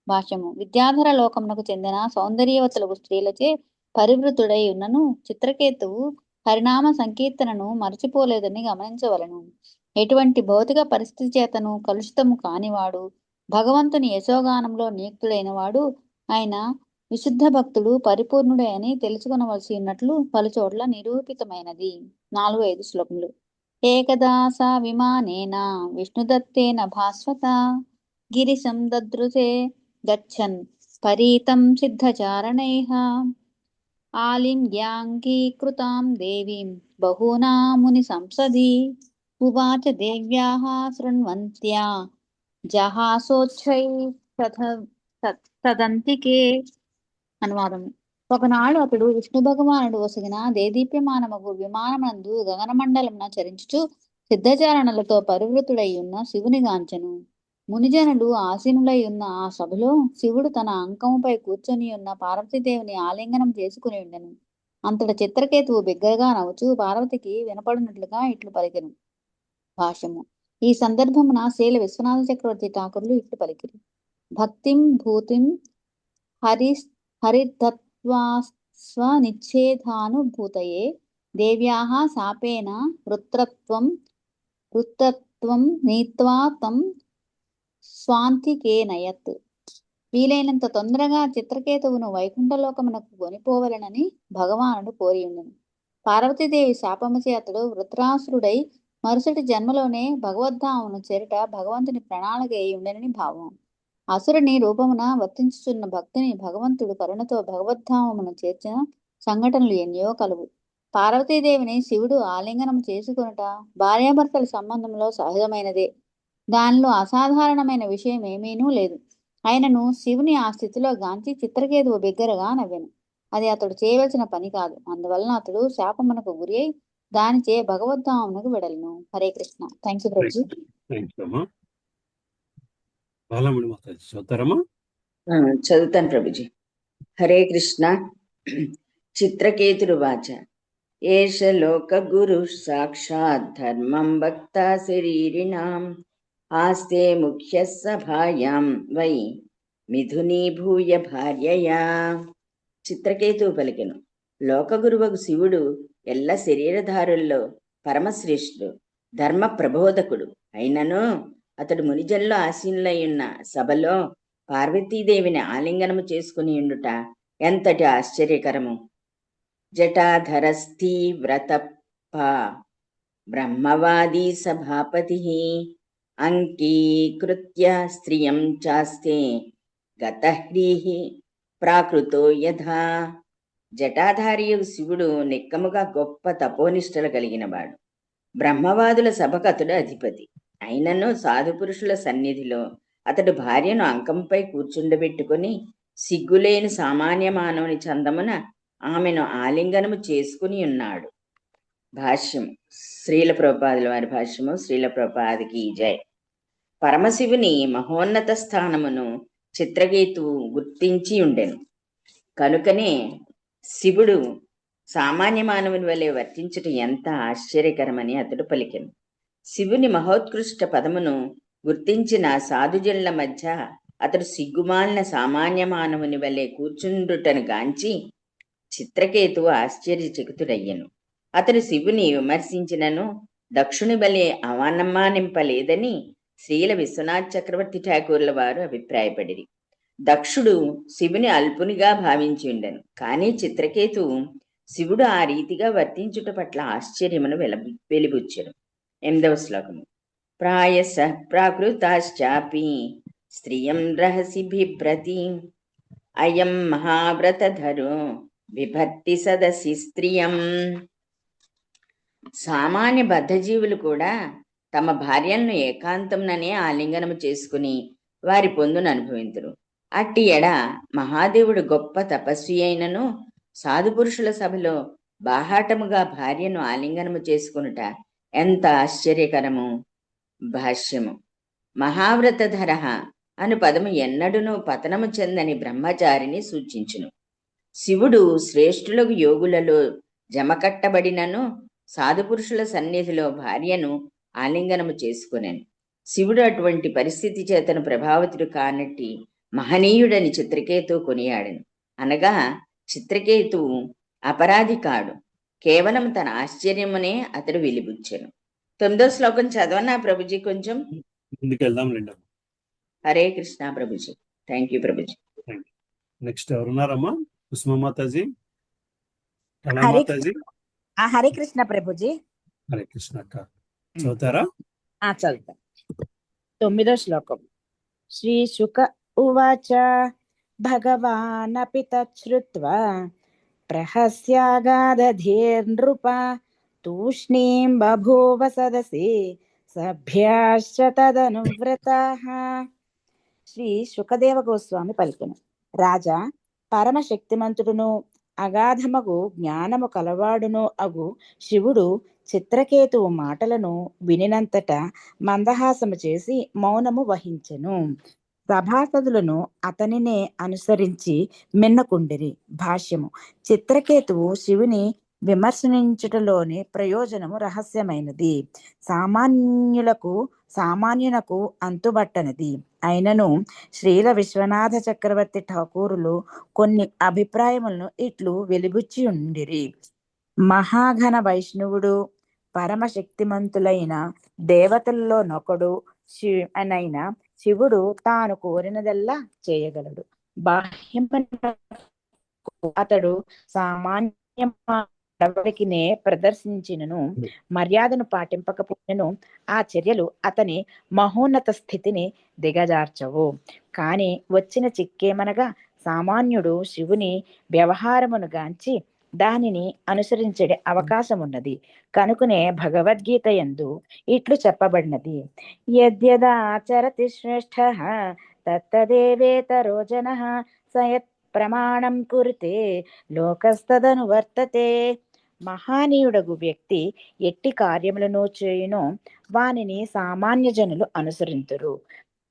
భాష్యము. విద్యాధర లోకమునకు చెందిన సౌందర్యవతులకు స్త్రీలచే పరివృతుడై ఉన్నను చిత్రకేతువు హరినామ సంకీర్తనను మరచిపోలేదని గమనించవలను. ఎటువంటి భౌతిక పరిస్థితి చేతను కలుషితము కానివాడు, భగవంతుని యశోగానంలో నియుక్తుడైన వాడు ఆయన విశుద్ధ భక్తుడు పరిపూర్ణుడే అని తెలుసుకొనవలసి ఉన్నట్లు పలుచోట్ల నిరూపితమైనది. 4-5 శ్లోకములు. ఏకదాస విమానేన విష్ణుదత్తేన భాస్వత గిరిశం దదృశే గచ్చన్ పరీతం సిద్ధచారణైః ఆలింగ్యాంగీకృతాం దేవీం బహూనా ముని సంసది ఉవాచ దేవ్యాః శృణ్వంత్యా జహాసోచ్ఛై తదంతికే. అనువాదము. ఒకనాడు అతడు విష్ణు భగవానుడు ఒసగిన దేదీప్యమానమగు విమానమందు గగనమండలమున చరించుచు సిద్ధచారణలతో పరివృతుడై ఉన్న శివుని గాంచెను. మునిజనులు ఆసీనులై ఉన్న ఆ సభలో శివుడు తన అంకముపై కూర్చొని ఉన్న పార్వతీదేవిని ఆలింగనం చేసుకుని ఉండెను. అంతట చిత్రకేతువు బిగ్గరగా నవ్వుచూ పార్వతికి వినపడినట్లుగా ఇట్లు పలికెను. భాష్యము. ఈ సందర్భమున శ్రీల విశ్వనాథ చక్రవర్తి ఠాకూరులు ఇట్లు పలికిరి. భక్తిం భూతిం హరితత్వాస్వనిచ్ఛేదానుభూతయే దేవ్యాః శాపేన వృత్తత్వం నీత్వా తం స్వాంతికేనయత్. వీలైనంత తొందరగా చిత్రకేతువును వైకుంఠలోకమునకు కొనిపోవలెనని భగవానుడు కోరియుండెను. పార్వతీదేవి శాపముచే అతడు వృత్రాసురుడై మరుసటి జన్మలోనే భగవద్ధామమును చేరుట భగవంతుని ప్రణాళిక అయి ఉండెనని భావం. అసురుని రూపమున వర్తించుచున్న భక్తుని భగవంతుడు కరుణతో భగవద్ధామమును చేర్చిన సంఘటనలు ఎన్నో కలువు. పార్వతీదేవిని శివుడు ఆలింగనం చేసుకొనుట భార్యాభర్తల సంబంధంలో సహజమైనదే. దానిలో అసాధారణమైన విషయం ఏమీనూ లేదు. ఆయనను శివుని ఆ స్థితిలో గాంచి చిత్రకేతువు బిగ్గరగా నవ్వెను. అది అతడు చేయవలసిన పని కాదు. అందువలన అతడు శాపమునకు గురి అయి దానిచే భగవద్ధామమునకు వెడలను. హరే కృష్ణ. Thank you Prabhuji. చదువుతాను ప్రభుజీ. హరే కృష్ణ. చిత్రకేతురువాచ ఏష లోక గురు సాక్షాత్ ధర్మం భక్త శరీరిణాం ఆస్తే ముఖ్య సభాయాం వై మిథునీభూయ భార్యయా. చిత్రకేతువు పలికెను. లోకగురువగు శివుడు ఎల్ల శరీరధారుల్లో పరమశ్రేష్ఠుడు, ధర్మ ప్రబోధకుడు అయినను అతడు మునిజన్లో ఆసీనులై ఉన్న సభలో పార్వతీదేవిని ఆలింగనము చేసుకుని ఉండుట ఎంతటి ఆశ్చర్యకరము. జటాధరస్థీ వ్రతప్ప బ్రహ్మవాదీ సభాపతి అంకీకృత్య స్త్రియం చాస్తే గతహ్రీహి ప్రాకృతో యథా. జటాధారియు శివుడు నిక్కముగా గొప్ప తపోనిష్టలు కలిగినవాడు. బ్రహ్మవాదుల సభకతుడు అధిపతి అయినను సాధుపురుషుల సన్నిధిలో అతడు భార్యను అంకంపై కూర్చుండబెట్టుకుని సిగ్గులేని సామాన్య మానవుని చందమున ఆమెను ఆలింగనము చేసుకుని ఉన్నాడు. భాష్యం. శ్రీల ప్రభుపాదుల వారి భాష్యము. శ్రీల ప్రభుపాదికి జై. పరమశివుని మహోన్నత స్థానమును చిత్రకేతువు గుర్తించి ఉండెను. కనుకనే శివుడు సామాన్య మానవుని వలె వర్తించుట ఎంత ఆశ్చర్యకరమని అతడు పలికెను. శివుని మహోత్కృష్ట పదమును గుర్తించిన సాధుజనుల మధ్య అతడు సిగ్గుమాలిన సామాన్య మానవుని వలె కూర్చుండుటను గాంచి చిత్రకేతువు ఆశ్చర్యచకితుడయ్యను. అతడు శివుని విమర్శించినను దక్షుని వలె అవమానింపలేదని శ్రీల విశ్వనాథ్ చక్రవర్తి ఠాకూర్ల వారు అభిప్రాయపడిరి. దక్షుడు శివుని అల్పునిగా భావించి ఉండెను. కానీ చిత్రకేతువు శివుడు ఆ రీతిగా వర్తించుట పట్ల ఆశ్చర్యమును వెలిబుచ్చెను. 8వ శ్లోకము. ప్రాయస ప్రాకృతాశ్చాపి స్త్రియం రహసి బిభ్రతి అయం మహావ్రతధరో బిభర్తి సదసి స్త్రియం. సామాన్య బద్ధజీవులు కూడా తమ భార్యలను ఏకాంతంననే ఆలింగనము చేసుకుని వారి పొందును అనుభవింతురు. అట్టి ఎడ మహాదేవుడు గొప్ప తపస్వి అయినను సాధుపురుషుల సభలో బాహాటముగా భార్యను ఆలింగనము చేసుకునుట ఎంత ఆశ్చర్యకరము. భాష్యము. మహావ్రతధర అను పదము ఎన్నడును పతనము చెందని బ్రహ్మచారిని సూచించును. శివుడు శ్రేష్ఠులకు యోగులలో జమకట్టబడినను సాధుపురుషుల సన్నిధిలో భార్యను ఆలింగనము చేసుకునేను. శివుడు అటువంటి పరిస్థితి చేతను ప్రభావితుడు కానట్టి మహనీయుడని చిత్రకేతు కొనియాడను. అనగా చిత్రకేతువు అపరాధి కాడు, కేవలం తన ఆశ్చర్యమునే అతడు వెలిబుచ్చెను. 9వ శ్లోకం చదవనా ప్రభుజీ? కొంచెం ముందుకెళ్దాం లేండి. Hare Krishna Prabhuji. Thank you Prabhuji. Next ఎవరున్నారమ్మా? కుసుమ మాతాజీ, హరే హరే కృష్ణ ప్రభుజీ. హరే కృష్ణ అక్క. చదువుతారా? చదువుతా. 9వ శ్లోకం. శ్రీ శుక ఉవాచ భగవానపి తచ్ఛ్రుత్వా ప్రహస్యాగాదధీర్నృప తూష్ణీం బభూవ సదసి సభ్యాశ్చ తదనువ్రతాః. శ్రీ శుకదేవ గోస్వామి పలికెను, రాజా, పరమశక్తిమంతుడును అగాధమగు జ్ఞానము కలవాడును అగు శివుడు చిత్రకేతువు మాటలను వినినంతట మందహాసము చేసి మౌనము వహించెను. సభాసదులను అతనినే అనుసరించి మిన్నకుండిరి. భాష్యము. చిత్రకేతువు శివుని విమర్శించుటలోని ప్రయోజనము రహస్యమైనది, సామాన్యునకు అంతుబట్టనిది. అయినను శ్రీల విశ్వనాథ చక్రవర్తి ఠాకూరులు కొన్ని అభిప్రాయములను ఇట్లు వెలిబుచ్చి ఉండిరి. మహాఘన వైష్ణవుడు, పరమశక్తిమంతులైన దేవతల్లో నొకడు అయిన శివుడు తాను కోరినదల్లా చేయగలడు. బాహ్యమునకు అతడు సామాన్య నడవడికినే ప్రదర్శించినను మర్యాదను పాటింపకపోయినను ఆ చర్యలు అతని మహోన్నత స్థితిని దిగజార్చవు. కాని వచ్చిన చిక్కేమనగా సామాన్యుడు శివుని వ్యవహారమును గాంచి దానిని అనుసరించే అవకాశం ఉన్నది. కనుకనే భగవద్గీత యందు ఇట్లు చెప్పబడినది, యద్యదాచరతి శ్రేష్ఠః తత్తదేవేతరో జనః సయత్ ప్రమాణం కురుతే లోకస్తదనువర్తతే. మహానీయుడగు వ్యక్తి ఎట్టి కార్యములను చేయునో వానిని సామాన్య జనులు అనుసరింతురు.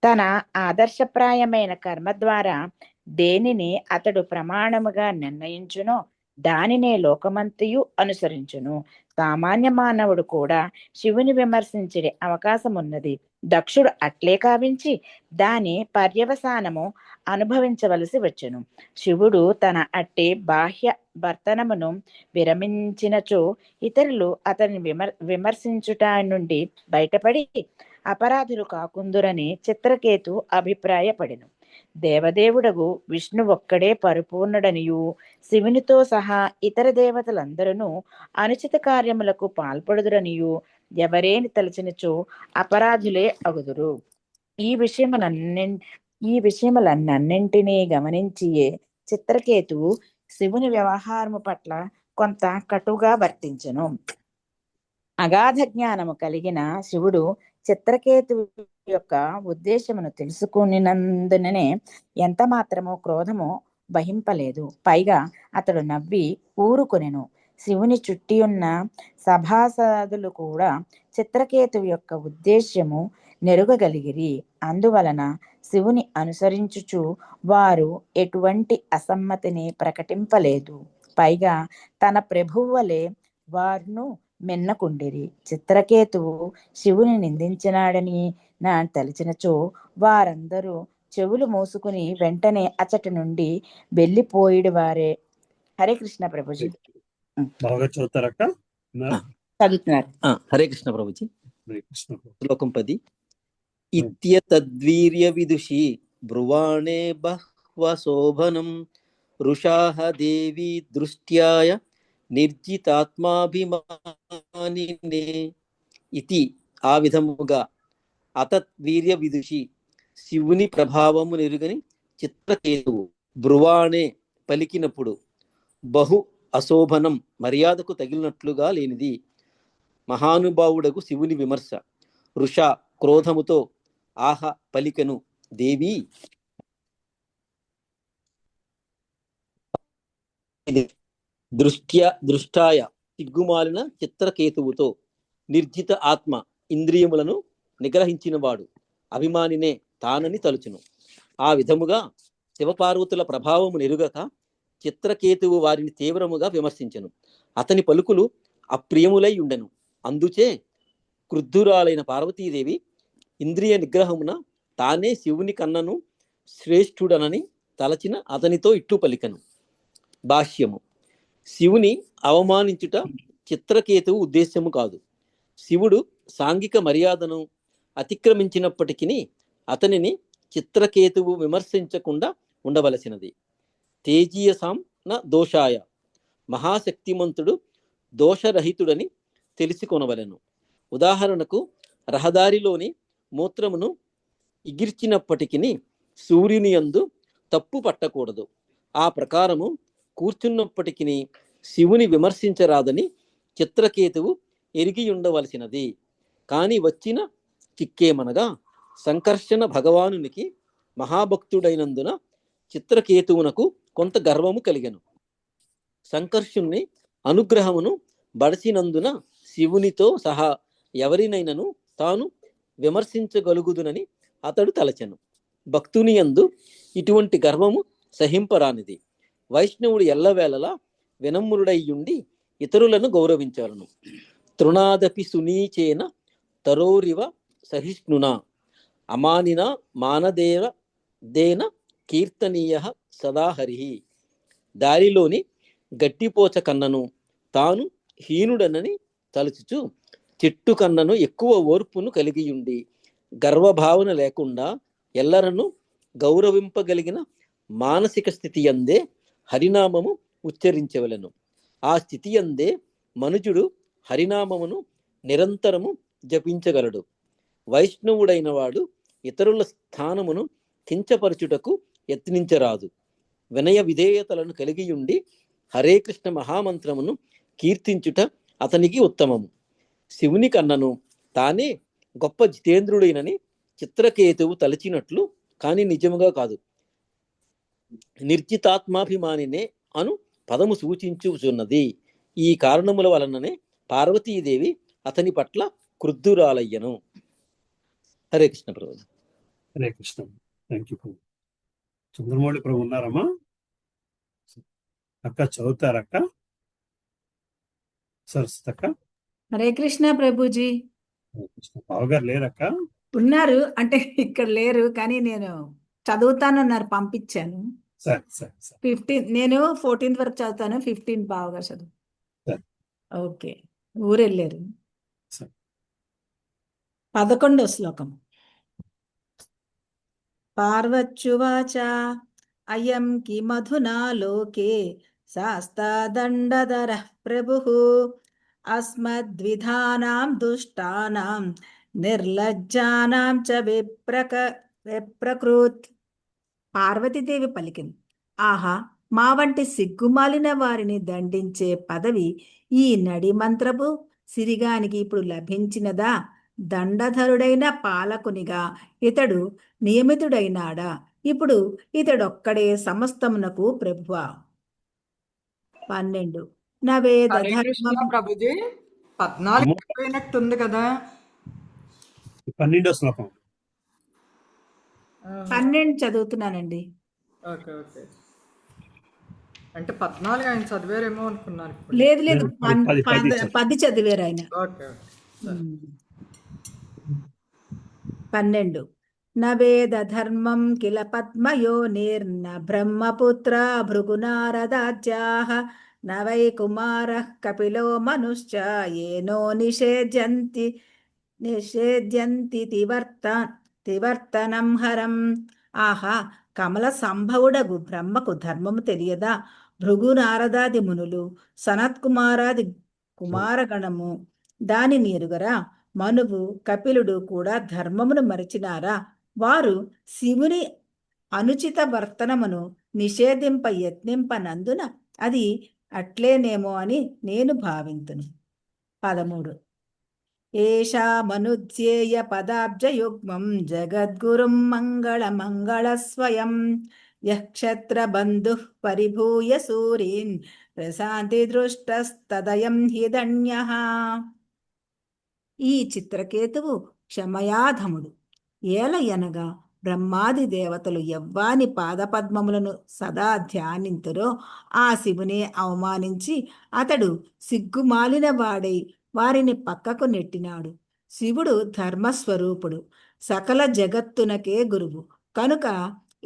తన ఆదర్శప్రాయమైన కర్మ ద్వారా దేనిని అతడు ప్రమాణముగా నిర్ణయించునో దానినే లోకమంతయు అనుసరించును. సామాన్య మానవుడు కూడా శివుని విమర్శించే అవకాశం ఉన్నది. దక్షుడు అట్లే కావించి దాని పర్యవసానము అనుభవించవలసి వచ్చును. శివుడు తన అట్టి బాహ్య వర్తనమును విరమించినచో ఇతరులు అతని విమర్శించుట నుండి బయటపడి అపరాధులు కాకుందురని చిత్రకేతు అభిప్రాయపడెను. దేవదేవుడగు విష్ణు ఒక్కడే పరిపూర్ణుడనియు శివునితో సహా ఇతర దేవతలందరూ అనుచిత కార్యములకు పాల్పడుదురనియు ఎవరేని తలచినచో అపరాధులే అగుదురు. ఈ విషయములన్నింటినీ గమనించియే చిత్రకేతువు శివుని వ్యవహారము పట్ల కొంత కటుగా వర్తించెను. అగాధ జ్ఞానము కలిగిన శివుడు చిత్రకేతు యొక్క ఉద్దేశమును తెలుసుకునినందుననే ఎంత మాత్రము క్రోధము వహింపలేదు. పైగా అతడు నవ్వి ఊరుకొనెను. శివుని చుట్టి ఉన్న సభాసదులు కూడా చిత్రకేతు యొక్క ఉద్దేశ్యము నెరుగగలిగిరి. అందువలన శివుని అనుసరించుచు వారు ఎటువంటి అసమ్మతిని ప్రకటింపలేదు. పైగా తన ప్రభువలే వారును మిన్నకుండిరి. చిత్రకేతువు శివుని నిందించినాడని తలిచినచో వారందరూ చెవులు మూసుకుని వెంటనే అచటి నుండి వెళ్ళిపోయిడు వారే. హరే కృష్ణ ప్రభుజీ. బాగా చదువుతారక్క? చదువుతున్నారు. హరే కృష్ణ ప్రభుజీ. శ్లోకం 10. ఇత్యతద్వీర్య విదుషి బ్రువాణే బహ్వశోభనం రుషాః దేవి దృష్ట్యాయ నిర్జితాత్మాభిమానినే. ఇతి ఆ విధముగా అతత్ వీర్య విదుషి శివుని ప్రభావము నెరుగని చిత్రకేతువు బ్రువాణే పలికినప్పుడు బహు అశోభనం మర్యాదకు తగిలినట్లుగా లేనిది మహానుభావుడకు శివుని విమర్శ. ఋష క్రోధముతో ఆహ పలికెను, దేవి దృష్టాయ సిగ్గుమాలిన చిత్రకేతువుతో నిర్జిత ఆత్మ ఇంద్రియములను నిగ్రహించినవాడు అభిమానినే తానని తలుచును. ఆ విధముగా శివపార్వతుల ప్రభావము నెరుగక చిత్రకేతువు వారిని తీవ్రముగా విమర్శించెను. అతని పలుకులు అప్రియములై ఉండెను. అందుచే క్రుద్ధురాలైన పార్వతీదేవి ఇంద్రియ నిగ్రహమున తానే శివుని కన్నను శ్రేష్ఠుడనని తలచిన అతనితో ఇట్లు పలికెను. భాష్యము. శివుని అవమానించుట చిత్రకేతువు ఉద్దేశ్యము కాదు. శివుడు సాంఘిక మర్యాదను అతిక్రమించినప్పటికీ అతనిని చిత్రకేతువు విమర్శించకుండా ఉండవలసినది. తేజీయసాం న దోషాయ, మహాశక్తిమంతుడు దోషరహితుడని తెలుసుకొనవలెను. ఉదాహరణకు రహదారిలోని మూత్రమును ఇగిర్చినప్పటికీ సూర్యుని యందు తప్పు పట్టకూడదు. ఆ ప్రకారము కూర్చున్నప్పటికీ శివుని విమర్శించరాదని చిత్రకేతువు ఎరిగి ఉండవలసినది. కాని వచ్చిన చిక్కేమనగా సంకర్షణ భగవానునికి మహాభక్తుడైనందున చిత్రకేతువునకు కొంత గర్వము కలిగెను. సంకర్షుణ్ణి అనుగ్రహమును బడసినందున శివునితో సహా ఎవరినైనను తాను విమర్శించగలుగుదునని అతడు తలచెను. భక్తుని యందు ఇటువంటి గర్వము సహింపరానిది. వైష్ణవుడు ఎల్లవేళలా వినమ్రుడయ్యుండి ఇతరులను గౌరవించాలను. తృణాదపి సునీచేన తరోరివ సహిష్ణునా అమానిన మానదేవ దేన కీర్తనీయ సదా హరి. దారిలోని గట్టిపోచ కన్నను తాను హీనుడనని తలుచుచు చెట్టు కన్నను ఎక్కువ ఓర్పును కలిగియుండి గర్వభావన లేకుండా ఎల్లరను గౌరవింపగలిగిన మానసిక స్థితి యందే హరినామము ఉచ్చరించవలెను. ఆ స్థితి యందే మనుజుడు హరినామమును నిరంతరము జపించగలడు. వైష్ణవుడైన వాడు ఇతరుల స్థానమును కించపరచుటకు యత్నించరాదు. వినయ విధేయతలను కలిగియుండి హరే కృష్ణ మహామంత్రమును కీర్తించుట అతనికి ఉత్తమము. శివుని కన్నను తానే గొప్ప జితేంద్రుడైనని చిత్రకేతువు తలచినట్లు కానీ నిజముగా కాదు. నిర్జితాత్మాభిమానినే అను పదము సూచించుచున్నది. ఈ కారణముల వలననే పార్వతీదేవి అతని పట్ల క్రుద్ధురాలయ్యను. హరే కృష్ణ ప్రభు. హరే కృష్ణ. థ్యాంక్ యూ ప్రభు. చంద్రమౌళి ప్రభు ఉన్నారమ్మా? అక్క చదువుతారక్క? సరస్వతి అక్క. హరే కృష్ణ ప్రభుజీ. బావగారు లేరక్క? ఉన్నారు, అంటే ఇక్కడ లేరు, కానీ నేను చదువుతానన్నారు, పంపించాను. సరే సరే సరే. 15 నేను 14th వరకు చదువుతాను, 15 బావగా చదువు. సరే. ఓకే. ఊరెళ్ళారు. సరే. 11వ శ్లోకం. పార్వచ్యువాచ అయం కిమధునా లోకే శాస్తాదండధరః ప్రభుః అస్మద్విధానాం దుష్టానాం నిర్లజ్జానాం చ విప్రకృత్. పార్వతీదేవి పలికింది, ఆహా, మా వంటి సిగ్గుమాలిన వారిని దండించే పదవి ఈ నడి మంత్రపు సిరిగానికి ఇప్పుడు లభించినదా? దండధరుడైన పాలకునిగా ఇతడు నియమితుడైనాడా? ఇప్పుడు ఇతడొక్కడే సమస్తమునకు ప్రభువా? 12 నవేద హరే కృష్ణ ధర్మం. ప్రభుజీ. 14 అయిపోయినట్టుంది కదా. 12వ శ్లోకం. 12 చదువుతున్నానండి. Okay okay. అంటే 14 ఆయన చదివారేమో అనుకున్నాను ఇప్పుడు. లేదు లేదు, 10 10 చదివారు ఆయన. Okay okay. 12 నవేద ధర్మం కిల పద్మయోనిర్న బ్రహ్మపుత్ర భృగునారదాజ్యాః న వై కుమారః కపిలో మనుశ్చ ఏనో నిషేధ్యంతి తివర్తనం హరం. ఆహా, కమల సంభవుడగు బ్రహ్మకు ధర్మము తెలియదా? భృగు నారదాది మునులు సనత్కుమారాది కుమారగణము దానిని ఎరుగరా? మనువు కపిలుడు కూడా ధర్మమును మరచినారా? వారు శివుని అనుచిత వర్తనమును నిషేధింప యత్నింపనందున అది అట్లేనేమో అని నేను భావింతును. 13 ఏషా మనుధ్యేయ పదాబ్జయుగ్మం జగద్గురుం మంగళ స్వయం యక్షత్రబంధుః పరిభూయ సూరీన్ ప్రశాంతి దృష్టస్తదయం హిదన్యః. ఈ చిత్రకేతువు క్షమయాధముడు. ఏలయనగా బ్రహ్మాది దేవతలు ఎవ్వాని పాదపద్మములను సదా ధ్యానింతురో ఆ శివునే అవమానించి అతడు సిగ్గుమాలిన వాడై వారిని పక్కకు నెట్టినాడు. శివుడు ధర్మస్వరూపుడు, సకల జగత్తునకే గురువు కనుక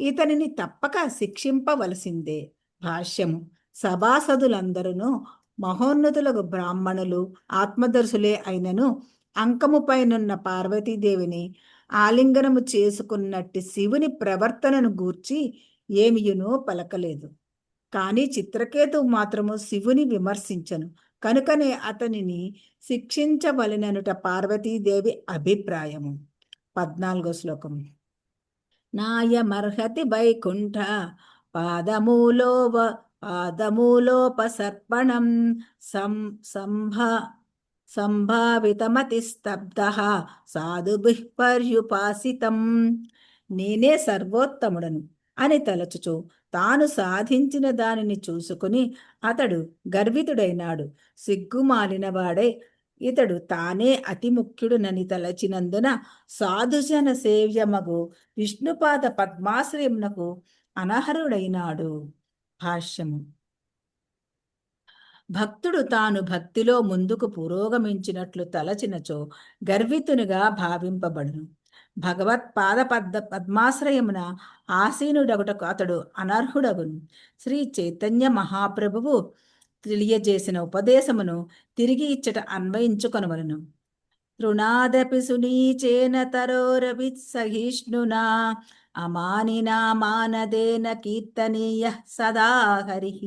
ఇతనిని తప్పక శిక్షింపవలసిందే. భాష్యము. సభాసదులందరూ మహోన్నతులకు బ్రాహ్మణులు ఆత్మదర్శులే అయినను అంకముపైనున్న పార్వతీదేవిని ఆలింగనము చేసుకున్నట్టు శివుని ప్రవర్తనను గూర్చి ఏమియునూ పలకలేదు. కానీ చిత్రకేతువు మాత్రము శివుని విమర్శించను కనుకనే అతనిని శిక్షించవలెననుట పార్వతీదేవి అభిప్రాయము. 14వ శ్లోకం. నాయమర్హతి వైకుంఠ పాదమూలోపసర్పణం సంభావితమతిస్తబ్ధః సాధుభిః పర్యుపాసితం. నేనే సర్వోత్తముడను అని తలచుచు తాను సాధించిన దానిని చూసుకుని అతడు గర్వితుడైనాడు. సిగ్గుమాలిన వాడై ఇతడు తానే అతి ముఖ్యుడునని తలచినందున సాధుజన సేవ్యమగు విష్ణుపాద పద్మాశ్రయమునకు అనర్హుడైనాడు. భాష్యము. భక్తుడు తాను భక్తిలో ముందుకు పురోగమించినట్లు తలచినచో గర్వితునిగా భావింపబడును. భగవత్పాద పద్మాశ్రయమున ఆసీనుడగుటకు అతడు అనర్హుడగును. శ్రీ చైతన్య మహాప్రభువు తెలియజేసిన ఉపదేశమును తిరిగి ఇచ్చట అన్వయించుకొనవలను. తృణాదపి సునీచేన తరోరపి సహిష్ణునా అమానినా మానదేన కీర్తనీయ సదా హరిః.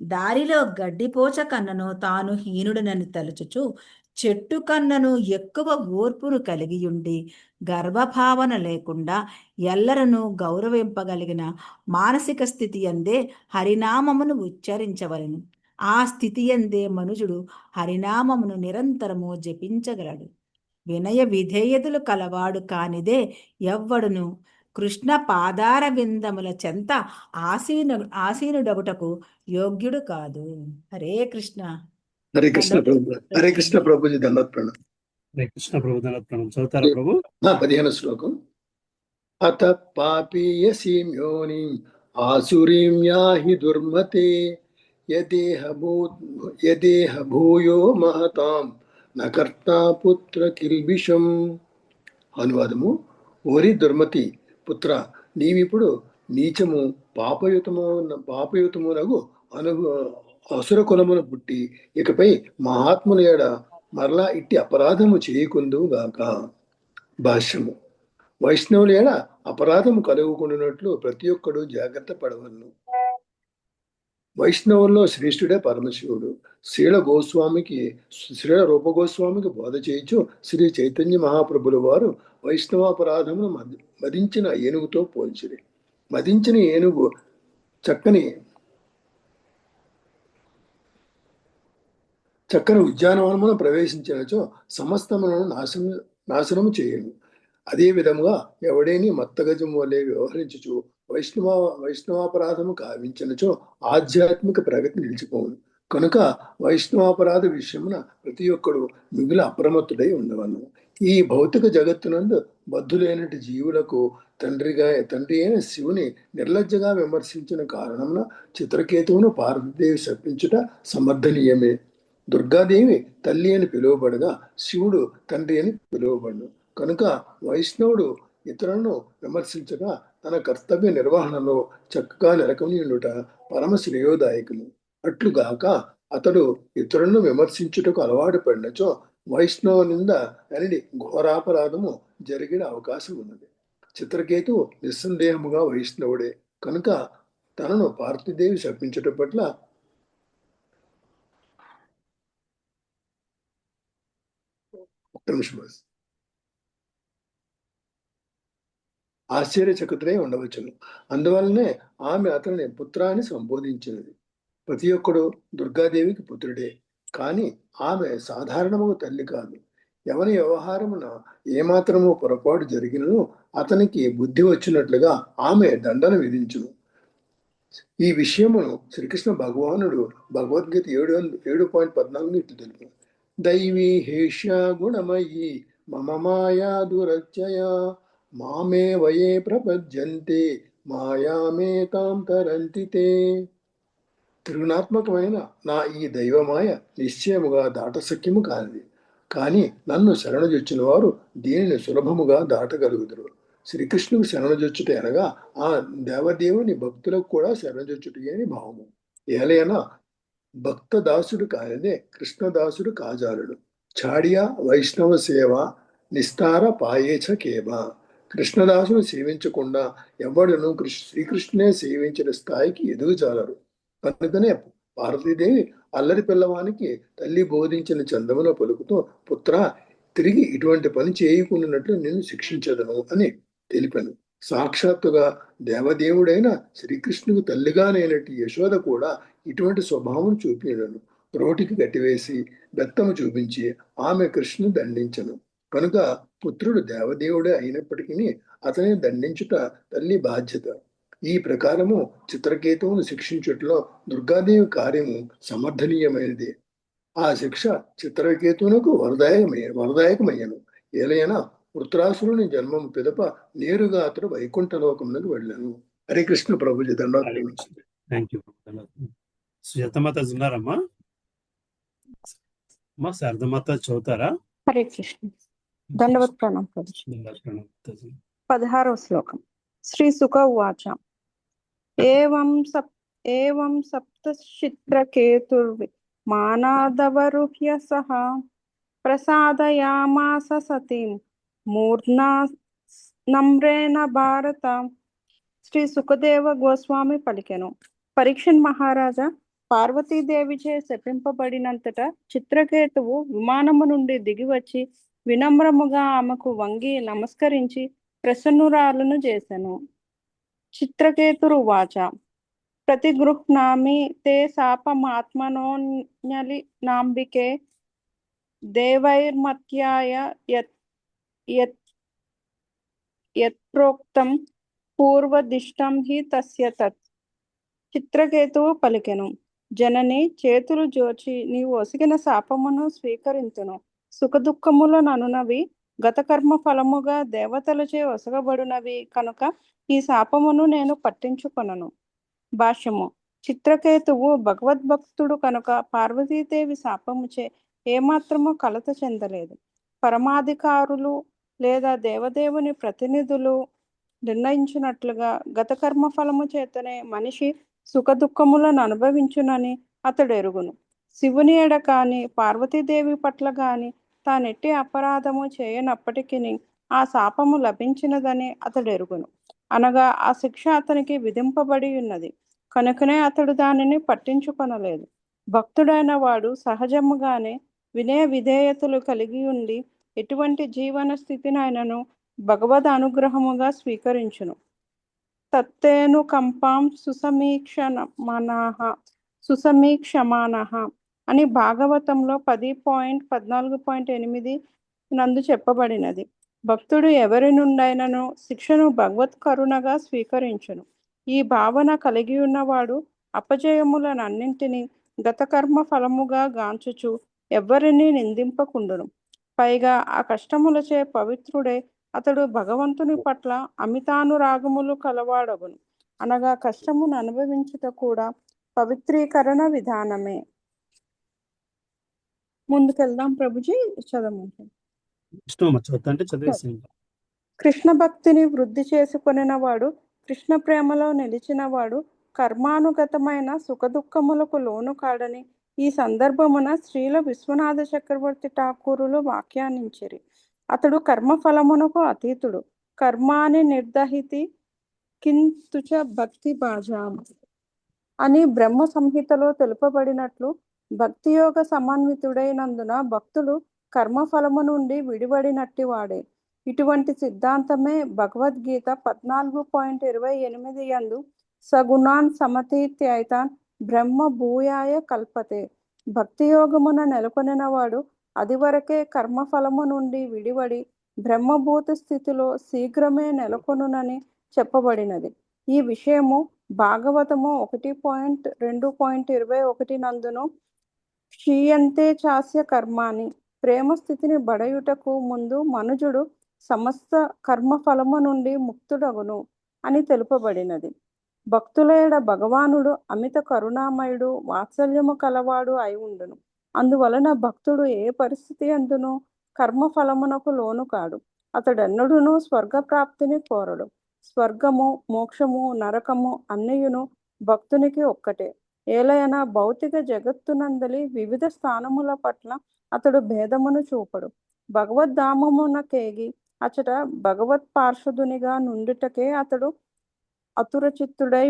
దారిలో గడ్డిపోచ కన్నను తాను హీనుడనని తలుచుచు చెట్టు కన్నను ఎక్కువ ఓర్పును కలిగియుండి గర్వభావన లేకుండా ఎల్లరను గౌరవింపగలిగిన మానసిక స్థితి యందే హరినామమును ఉచ్చరించవలెను. ఆ స్థితి యందే మనుజుడు హరినామమును నిరంతరము జపించగలడు. వినయ విధేయతలు కలవాడు కానిదే ఎవ్వడును కృష్ణ పాదార విందముల చెంత ఆసీనుడగుటకు యోగ్యుడు కాదు. హరే కృష్ణ. హరే కృష్ణ ప్రభు. హరే కృష్ణ ప్రభుజీ. దండోత్ ప్రణామం. హరే కృష్ణ ప్రభు. దండోత్ ప్రణామం. చదువుతారా ప్రభు? 15వ శ్లోకం. అత పాపీయసీం యోనిం ఆసురీం యాహి దుర్మతే యదేహ భూయో మహతాం నకర్తా పుత్ర కిల్బిషం. అనువాదము. ఓరి దుర్మతి పుత్ర, నీవిప్పుడు నీచము పాపయుతమునగు అసుర కులమును పుట్టి ఇకపై మహాత్ముల ఏడ మరలా ఇట్టి అపరాధము చేయకుందువు గాక. భాష్యము. వైష్ణవుల ఏడ అపరాధము కలుగుకుంటున్నట్లు ప్రతి ఒక్కడు జాగ్రత్త పడవలను. వైష్ణవుల్లో శ్రేష్ఠుడే పరమశివుడు. శ్రీల రూపగోస్వామికి బోధ చేయించు శ్రీ చైతన్య మహాప్రభుల వారు వైష్ణవాపరాధమును మదించిన ఏనుగుతో పోల్చిరి. మదించిన ఏనుగు చక్కని ఉద్యానవనమును ప్రవేశించినచో సమస్తములను నాశనము చేయను. అదే విధముగా ఎవడేని మత్తగజము వలె వ్యవహరించుచు వైష్ణవాపరాధము కావించినచో ఆధ్యాత్మిక ప్రగతి నిలిచిపోవును. కనుక వైష్ణవాపరాధ విషయమున ప్రతి ఒక్కడు మిగుల అప్రమత్తుడై ఉండవను. ఈ భౌతిక జగత్తునందు బద్ధులైనటి జీవులకు తండ్రి అయిన శివుని నిర్లజ్జగా విమర్శించిన కారణమున చిత్రకేతువును పార్వతీదేవి శపించుట సమర్థనీయమే. దుర్గాదేవి తల్లి అని పిలువబడగా శివుడు తండ్రి అని పిలువబడు. కనుక వైష్ణవుడు ఇతరులను విమర్శించగా తన కర్తవ్య నిర్వహణలో చక్కగా నెలకొని ఉండుట పరమ శ్రేయోదాయకులు. అట్లుగాక అతడు ఇతరులను విమర్శించుటకు అలవాటు పడినచో వైష్ణవ నింద అనేది ఘోరాపరాధము జరిగిన అవకాశం ఉన్నది. చిత్రకేతు నిస్సందేహముగా వైష్ణవుడే కనుక తనను పార్వతీదేవి శపించుట పట్ల ఆశ్చర్యచకితులై ఉండవచ్చును. అందువల్లనే ఆమె అతనిని పుత్రాన్ని సంబోధించినది. ప్రతి ఒక్కడు దుర్గాదేవికి పుత్రుడే, కానీ ఆమె సాధారణము తల్లి కాదు. ఎవరి వ్యవహారమున ఏమాత్రము పొరపాటు జరిగినను అతనికి బుద్ధి వచ్చినట్లుగా ఆమె దండన విధించును. ఈ విషయమును శ్రీకృష్ణ భగవానుడు భగవద్గీత 7.14 ఇట్లు తెలుపు. దైవీ హేష్యా గుణమయీ మమ మాయా దురత్యయా మామే వయే ప్రపద్యంతే మాయామేతాం తరంతి తే. త్రిగుణాత్మకమైన నా ఈ దైవమాయ నిశ్చయముగా దాటసఖ్యము కానిది. కానీ నన్ను శరణుజొచ్చిన వారు దీనిని సులభముగా దాటగలుగుతారు. శ్రీకృష్ణుకు శరణుజొచ్చుట అనగా ఆ దేవదేవుని భక్తులకు కూడా శరణుజొచ్చుట అని భావము. ఏలైనా భక్త దాసుడు కానిదే కృష్ణదాసుడు కాజాలుడు. ఛాడియా వైష్ణవ సేవ నిస్తార పాయేచ కేవ. కృష్ణదాసును సేవించకుండా ఎవడును శ్రీకృష్ణునే సేవించిన స్థాయికి ఎదుగుచాలరు. కనుకనే పార్వతీదేవి అల్లరి పిల్లవానికి తల్లి బోధించిన చందమున పలుకుతూ, పుత్ర, తిరిగి ఇటువంటి పని చేయకున్నట్లు నేను శిక్షించదను అని తెలిపాను. సాక్షాత్తుగా దేవదేవుడైన శ్రీకృష్ణుకు తల్లిగానైనట్టు యశోద కూడా ఇటువంటి స్వభావం చూపించను. రోటికి కట్టివేసి బెత్తము చూపించి ఆమె కృష్ణుని దండించను. కనుక పుత్రుడు దేవదేవుడే అయినప్పటికీ అతని దండించుట తల్లి బాధ్యత. ఈ ప్రకారము చిత్రకేతువును శిక్షించుటలో దుర్గాదేవి కార్యము సమర్థనీయమైనది. ఆ శిక్ష చిత్రకేతువునకు వరదాయకమయ్యను. ఏలైనా వృత్రాసురుని జన్మము పిదప నేరుగా అతడు వైకుంఠలోకమునకు వెళ్ళాను. హరే కృష్ణ ప్రభుజీ. దండోదయం. Thank you. సుజాతమాత ఉన్నారమ్మా? అమ్మా శారదమాత చదువుతారా? హరే కృష్ణ. దండవత్ ప్రణామం ప్రభుజీ. 16వ శ్లోకం. శ్రీ సుఖ ఉవాచ. ఏవం సప్తచిత్రకేతుర్వి మానాదవరుహ్య సహ ప్రసాదయామాస సతీం మూర్ధ్నా నమ్రేణ భారత. శ్రీ సుఖదేవ గోస్వామి పలికెను. పరీక్షణ్ మహారాజా, పార్వతీదేవిచే శపింపబడినంతట చిత్రకేతువు విమానము నుండి దిగివచ్చి వినమ్రముగా ఆమెకు వంగి నమస్కరించి ప్రసన్నురాలను చేసెను. చిత్రకేతురువాచ. ప్రతిగృహ్ణామి తే శాపమాత్మనోన్యలి నాంబికే దేవైర్మత్యాయ యత్ప్రోక్తం పూర్వదిష్టం హి తస్య తత్. చిత్రకేతువు పలికెను. జనని, చేతులు జోచి నీవు ఒసిగిన శాపమును స్వీకరించును. సుఖదుఖముల ననునవి గత కర్మ ఫలముగా దేవతలచే ఒసగబడునవి కనుక ఈ శాపమును నేను పట్టించుకొనను. భాష్యము. చిత్రకేతువు భగవద్భక్తుడు కనుక పార్వతీదేవి శాపముచే ఏమాత్రము కలత చెందలేదు. పరమాధికారులు లేదా దేవదేవుని ప్రతినిధులు నిర్ణయించినట్లుగా గత కర్మ ఫలము చేతనే మనిషి సుఖదుఖములను అనుభవించునని అతడు ఎరుగును. శివుని ఎడ కాని పార్వతీదేవి పట్ల గాని తానెట్టి అపరాధము చేయనప్పటికీ ఆ శాపము లభించినదని అతడు ఎరుగును. అనగా ఆ శిక్ష అతనికి విధింపబడి ఉన్నది కనుకనే అతడు దానిని పట్టించుకొనలేదు. భక్తుడైన వాడు సహజముగానే వినయ విధేయతలు కలిగి ఉండి ఎటువంటి జీవన స్థితినైనను భగవద్ అనుగ్రహముగా స్వీకరించును. తత్తేను కంపాం సుసమీక్షమానః అని భాగవతంలో 10.14.8 నందు చెప్పబడినది. భక్తుడు ఎవరి నుండైనను శిక్షను భగవత్ కరుణగా స్వీకరించును. ఈ భావన కలిగి ఉన్నవాడు అపజయములనన్నింటినీ గత కర్మ ఫలముగా గాంచుచు ఎవ్వరినీ నిందింపకుండును. పైగా ఆ కష్టములచే పవిత్రుడే అతడు భగవంతుని పట్ల అమితానురాగములు కలవాడగును. అనగా కష్టమును అనుభవించుట కూడా పవిత్రీకరణ విధానమే. ముందుకెళ్దాం ప్రభుజీ. చదవమంటారు. కృష్ణ భక్తిని వృద్ధి చేసుకొనిన వాడు, కృష్ణ ప్రేమలో నిలిచిన వాడు కర్మానుగతమైన సుఖదుఖములకు లోను కాడని ఈ సందర్భమున శ్రీల విశ్వనాథ చక్రవర్తి ఠాకూరులు వ్యాఖ్యానించిరి. అతడు కర్మఫలమునకు అతీతుడు. కర్మాని నిర్దహితి కింతుచ భక్తి భాజాం అని బ్రహ్మ సంహితలో తెలుపబడినట్లు భక్తియోగ సమన్వితుడైనందున భక్తుడు కర్మఫలము నుండి విడివడినట్టి వాడే. ఇటువంటి సిద్ధాంతమే భగవద్గీత 14.28 యందు సగుణాన్ సమతీత్యైతాన్ బ్రహ్మ భూయాయ కల్పతే. భక్తి యోగమున నెలకొనిన వాడు అది వరకే కర్మఫలము నుండి విడివడి బ్రహ్మభూత స్థితిలో శీఘ్రమే నెలకొనునని చెప్పబడినది. ఈ విషయము భాగవతము 1.2.21 నందును క్షీయంతే చాస్య కర్మాని ప్రేమ స్థితిని బడయుటకు ముందు మనుజుడు సమస్త కర్మఫలము నుండి ముక్తుడగును అని తెలుపబడినది. భక్తుల ఎడ భగవానుడు అమిత కరుణామయుడు వాత్సల్యము కలవాడు అయి ఉండును. అందువలన భక్తుడు ఏ పరిస్థితి అందును కర్మఫలమునకు లోను కాడు. అతడెన్నడూను స్వర్గప్రాప్తిని కోరడు. స్వర్గము, మోక్షము, నరకము అన్నయును భక్తునికి ఒక్కటే. ఏలయన భౌతిక జగత్తునందలి వివిధ స్థానముల పట్ల అతడు భేదమును చూపడు. భగవద్ధామమునకేగి అచట భగవత్ పార్షదునిగా నుండుటకే అతడు ఆతురచిత్తుడై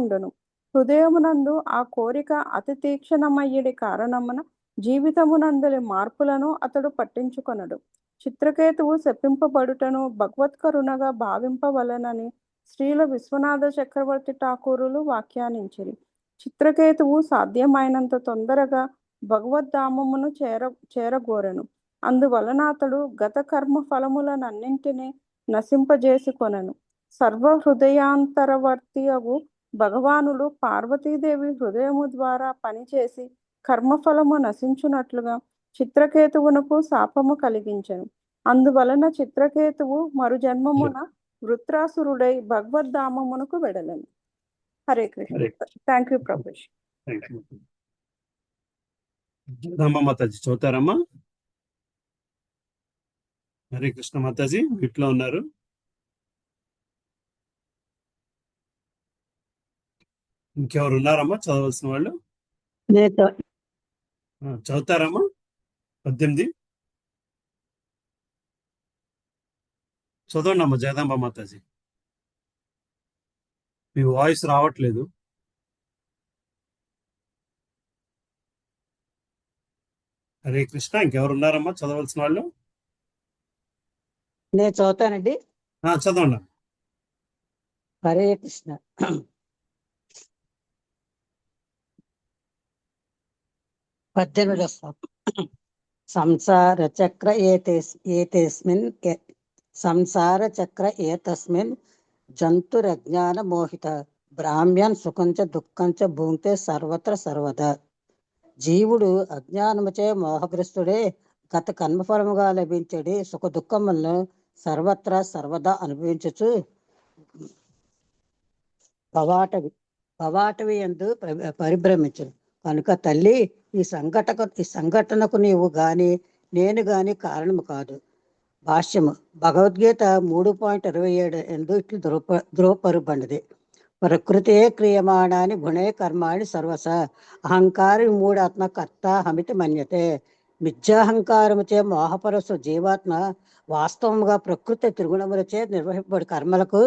ఉండును. హృదయమునందు ఆ కోరిక అతి తీక్షణమయ్యడి కారణమున జీవితమునందలి మార్పులను అతడు పట్టించుకొనడు. చిత్రకేతువు శపింపబడుటను భగవత్ కరుణగా భావింపవలనని శ్రీల విశ్వనాథ చక్రవర్తి ఠాకూరులు వ్యాఖ్యానించిరి. చిత్రకేతువు సాధ్యమైనంత తొందరగా భగవద్ధామమును చేరగోరెను. అందువలన అతడు గత కర్మ ఫలములనన్నింటినీ నశింపజేసుకొనెను. సర్వ హృదయాంతరవర్తియగు భగవానుడు పార్వతీదేవి హృదయము ద్వారా పనిచేసి కర్మఫలము నశించునట్లుగా చిత్రకేతువునకు శాపము కలిగించెను. అందువలన చిత్రకేతువు మరు జన్మమున వృత్రాసురుడై భగవద్ధామమునకు వెడలను. హరే కృష్ణ. Thank you Prabhuji. మాతాజీ చదువుతారమ్మా? హరే కృష్ణ మాతాజీ, వీటిలో ఉన్నారు. ఇంకెవరు ఉన్నారమ్మా చదవాల్సిన వాళ్ళు? చదువుతారమ్మా 18? చదవండి అమ్మా జగదాంబ మాతాజీ. మీ వాయిస్ రావట్లేదు. హరే కృష్ణ. ఇంకెవరు ఉన్నారమ్మా చదవాల్సిన వాళ్ళు? నేను చదువుతానండి. చదవండి. హరే కృష్ణ. సంసార చక్ర ఏతస్మిన్ జంతురజ్ఞాన మోహిత బ్రాహ్మ్యన్ సుఖంచ దుఃఖంచ భూంతే సర్వత్ర సర్వదా. జీవుడు అజ్ఞానముచే మోహగ్రస్తుడే గత కర్మఫలముగా లభించడి సుఖ దుఃఖములను సర్వత్రా సర్వదా అనుభవించుచు భవాటవి యందు పరిభ్రమించును. కనుక తల్లి, ఈ సంఘటనకు నీవు గాని నేను గాని కారణము కాదు. భాష్యము. భగవద్గీత 3.27 ఎందు ఇట్లు ధృవపరబడినది. ప్రకృతే క్రియమాణాని గుణే కర్మాణి సర్వస అహంకారి మూడాత్మ కర్త హమితి మన్యతే. మిథ్యాహంకారముచే మోహపరసు జీవాత్మ వాస్తవముగా ప్రకృతి త్రిగుణములచే నిర్వహింపబడి కర్మలకు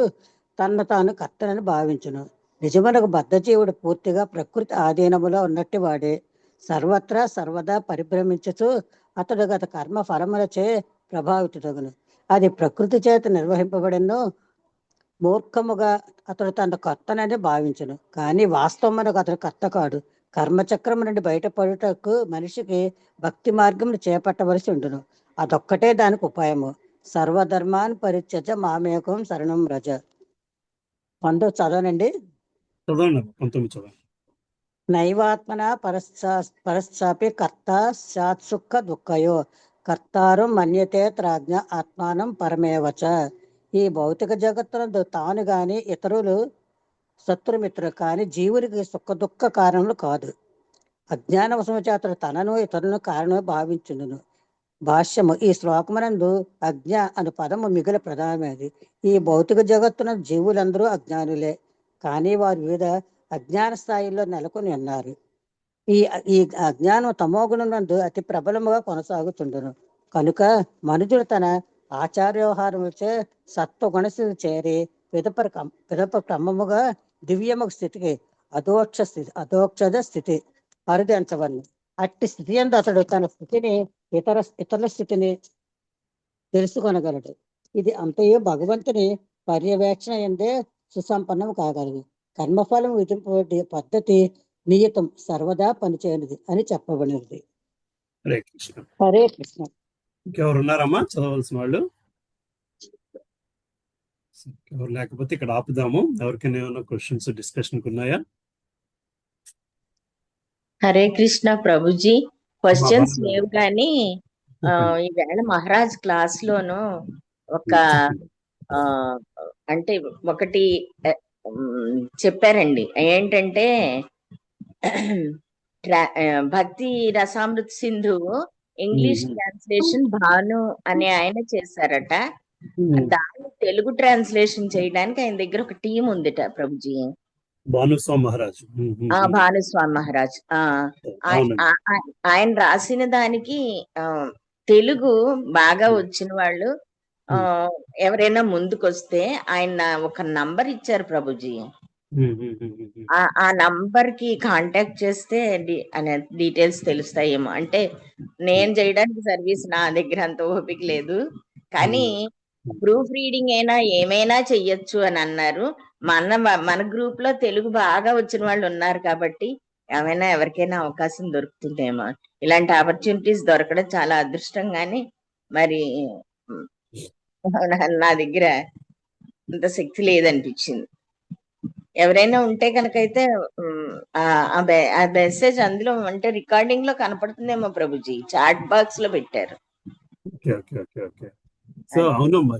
తన్ను తాను కర్తనని భావించును. నిజమునకు బద్ధజీవుడు పూర్తిగా ప్రకృతి ఆధీనములో ఉన్నట్టు వాడే. సర్వత్రా సర్వదా పరిభ్రమించుచు అతడు గత కర్మ ఫలములచే ప్రభావితుడగును. అది ప్రకృతి చేత నిర్వహింపబడినో మూర్ఖముగా అతడు తన కర్తనని భావించును. కానీ వాస్తవమునకు అతడు కర్త కాడు. కర్మచక్రము నుండి బయటపడుటకు మనిషికి భక్తి మార్గమును చేపట్టవలసి ఉండును. అదొక్కటే దానికి ఉపాయము. సర్వధర్మాన్ పరిత్యజ మామేకం శరణం రజ. 19 చదవనండి. నైవాత్మన పరశ్చాపి కర్త సాత్సుఖ దుఃఖయో కర్తారం మన్యతే త్రాజ్ఞ ఆత్మానం పరమేవచ. ఈ భౌతిక జగత్తునందు తాను గాని ఇతరులు శత్రుమిత్రులు కాని జీవునికి సుఖ దుఃఖ కారణములు కాదు. అజ్ఞానవశము చేత తనను ఇతరులను కారణం భావించును. భాష్యము. ఈ శ్లోకమునందు అజ్ఞ అను పదము మిగులు ప్రధానమైనది. ఈ భౌతిక జగత్తున జీవులందరూ అజ్ఞానులే, కానీ వారు వివిధ అజ్ఞాన స్థాయిల్లో నెలకొని ఉన్నారు. ఈ అజ్ఞానం తమోగుణందు అతి ప్రబలముగా కొనసాగుతుండును. కనుక మనుషుడు తన ఆచార్యవ్యవహారముచే సత్వగుణస్థితి చేరి పిదప క్రమముగా దివ్యముఖ స్థితికి అధోక్షద స్థితి అరుదించవలను. అట్టి స్థితి యందు అతడు తన స్థితిని ఇతరుల స్థితిని తెలుసుకొనగలడు. ఇది అంతయు భగవంతుని పర్యవేక్షణ ఎందే సుసంపన్నం కాగలదు. కర్మఫలం విధింపబడే పద్ధతి నియతం సర్వదా పనిచేయనిది అని చెప్పబడినది. హరే కృష్ణ. హరే కృష్ణ. ఇంకెవరు ఉన్నారమ్మా చదవలసిన వాళ్ళు? ఎవరు లేకపోతే ఇక్కడ ఆపుదాము. ఎవరికైనా ఏమైనా క్వశ్చన్స్ డిస్కషన్ ఉన్నాయా? హరే కృష్ణ ప్రభుజీ. క్వశ్చన్స్ లేవు కానీ ఈవేళ మహారాజ్ క్లాస్ లోను ఒక అంటే ఒకటి చెప్పారండి. ఏంటంటే భక్తి రసామృత్ సింధు ఇంగ్లీష్ ట్రాన్స్లేషన్ భాను అనే ఆయన చేశారట. దాన్ని తెలుగు ట్రాన్స్లేషన్ చేయడానికి ఆయన దగ్గర ఒక టీం ఉందిట ప్రభుజీ. భానుస్వామి మహారాజ్. భానుస్వామి మహారాజ్ ఆయన రాసిన దానికి తెలుగు బాగా వచ్చిన వాళ్ళు ఎవరైనా ముందుకొస్తే ఆయన ఒక నంబర్ ఇచ్చారు ప్రభుజీ. ఆ నంబర్ కి కాంటాక్ట్ చేస్తే డీటెయిల్స్ తెలుస్తాయేమో. అంటే నేను చేయడానికి సర్వీస్ నా దగ్గర అంత ఓపిక లేదు, కానీ ప్రూఫ్ రీడింగ్ అయినా ఏమైనా చెయ్యొచ్చు అని అన్నారు. మన గ్రూప్ లో తెలుగు బాగా వచ్చిన వాళ్ళు ఉన్నారు కాబట్టి ఏమైనా ఎవరికైనా అవకాశం దొరుకుతుందేమో. ఇలాంటి ఆపర్చునిటీస్ దొరకడం చాలా అదృష్టం. కానీ మరి నా దగ్గర అంత శక్తి లేదనిపించింది. ఎవరైనా ఉంటే కనుకైతే ఆ మెసేజ్ అందులో అంటే రికార్డింగ్ లో కనపడుతుందేమో ప్రభుజీ. చాట్ బాక్స్ లో పెట్టారు. సో అవునమ్మా,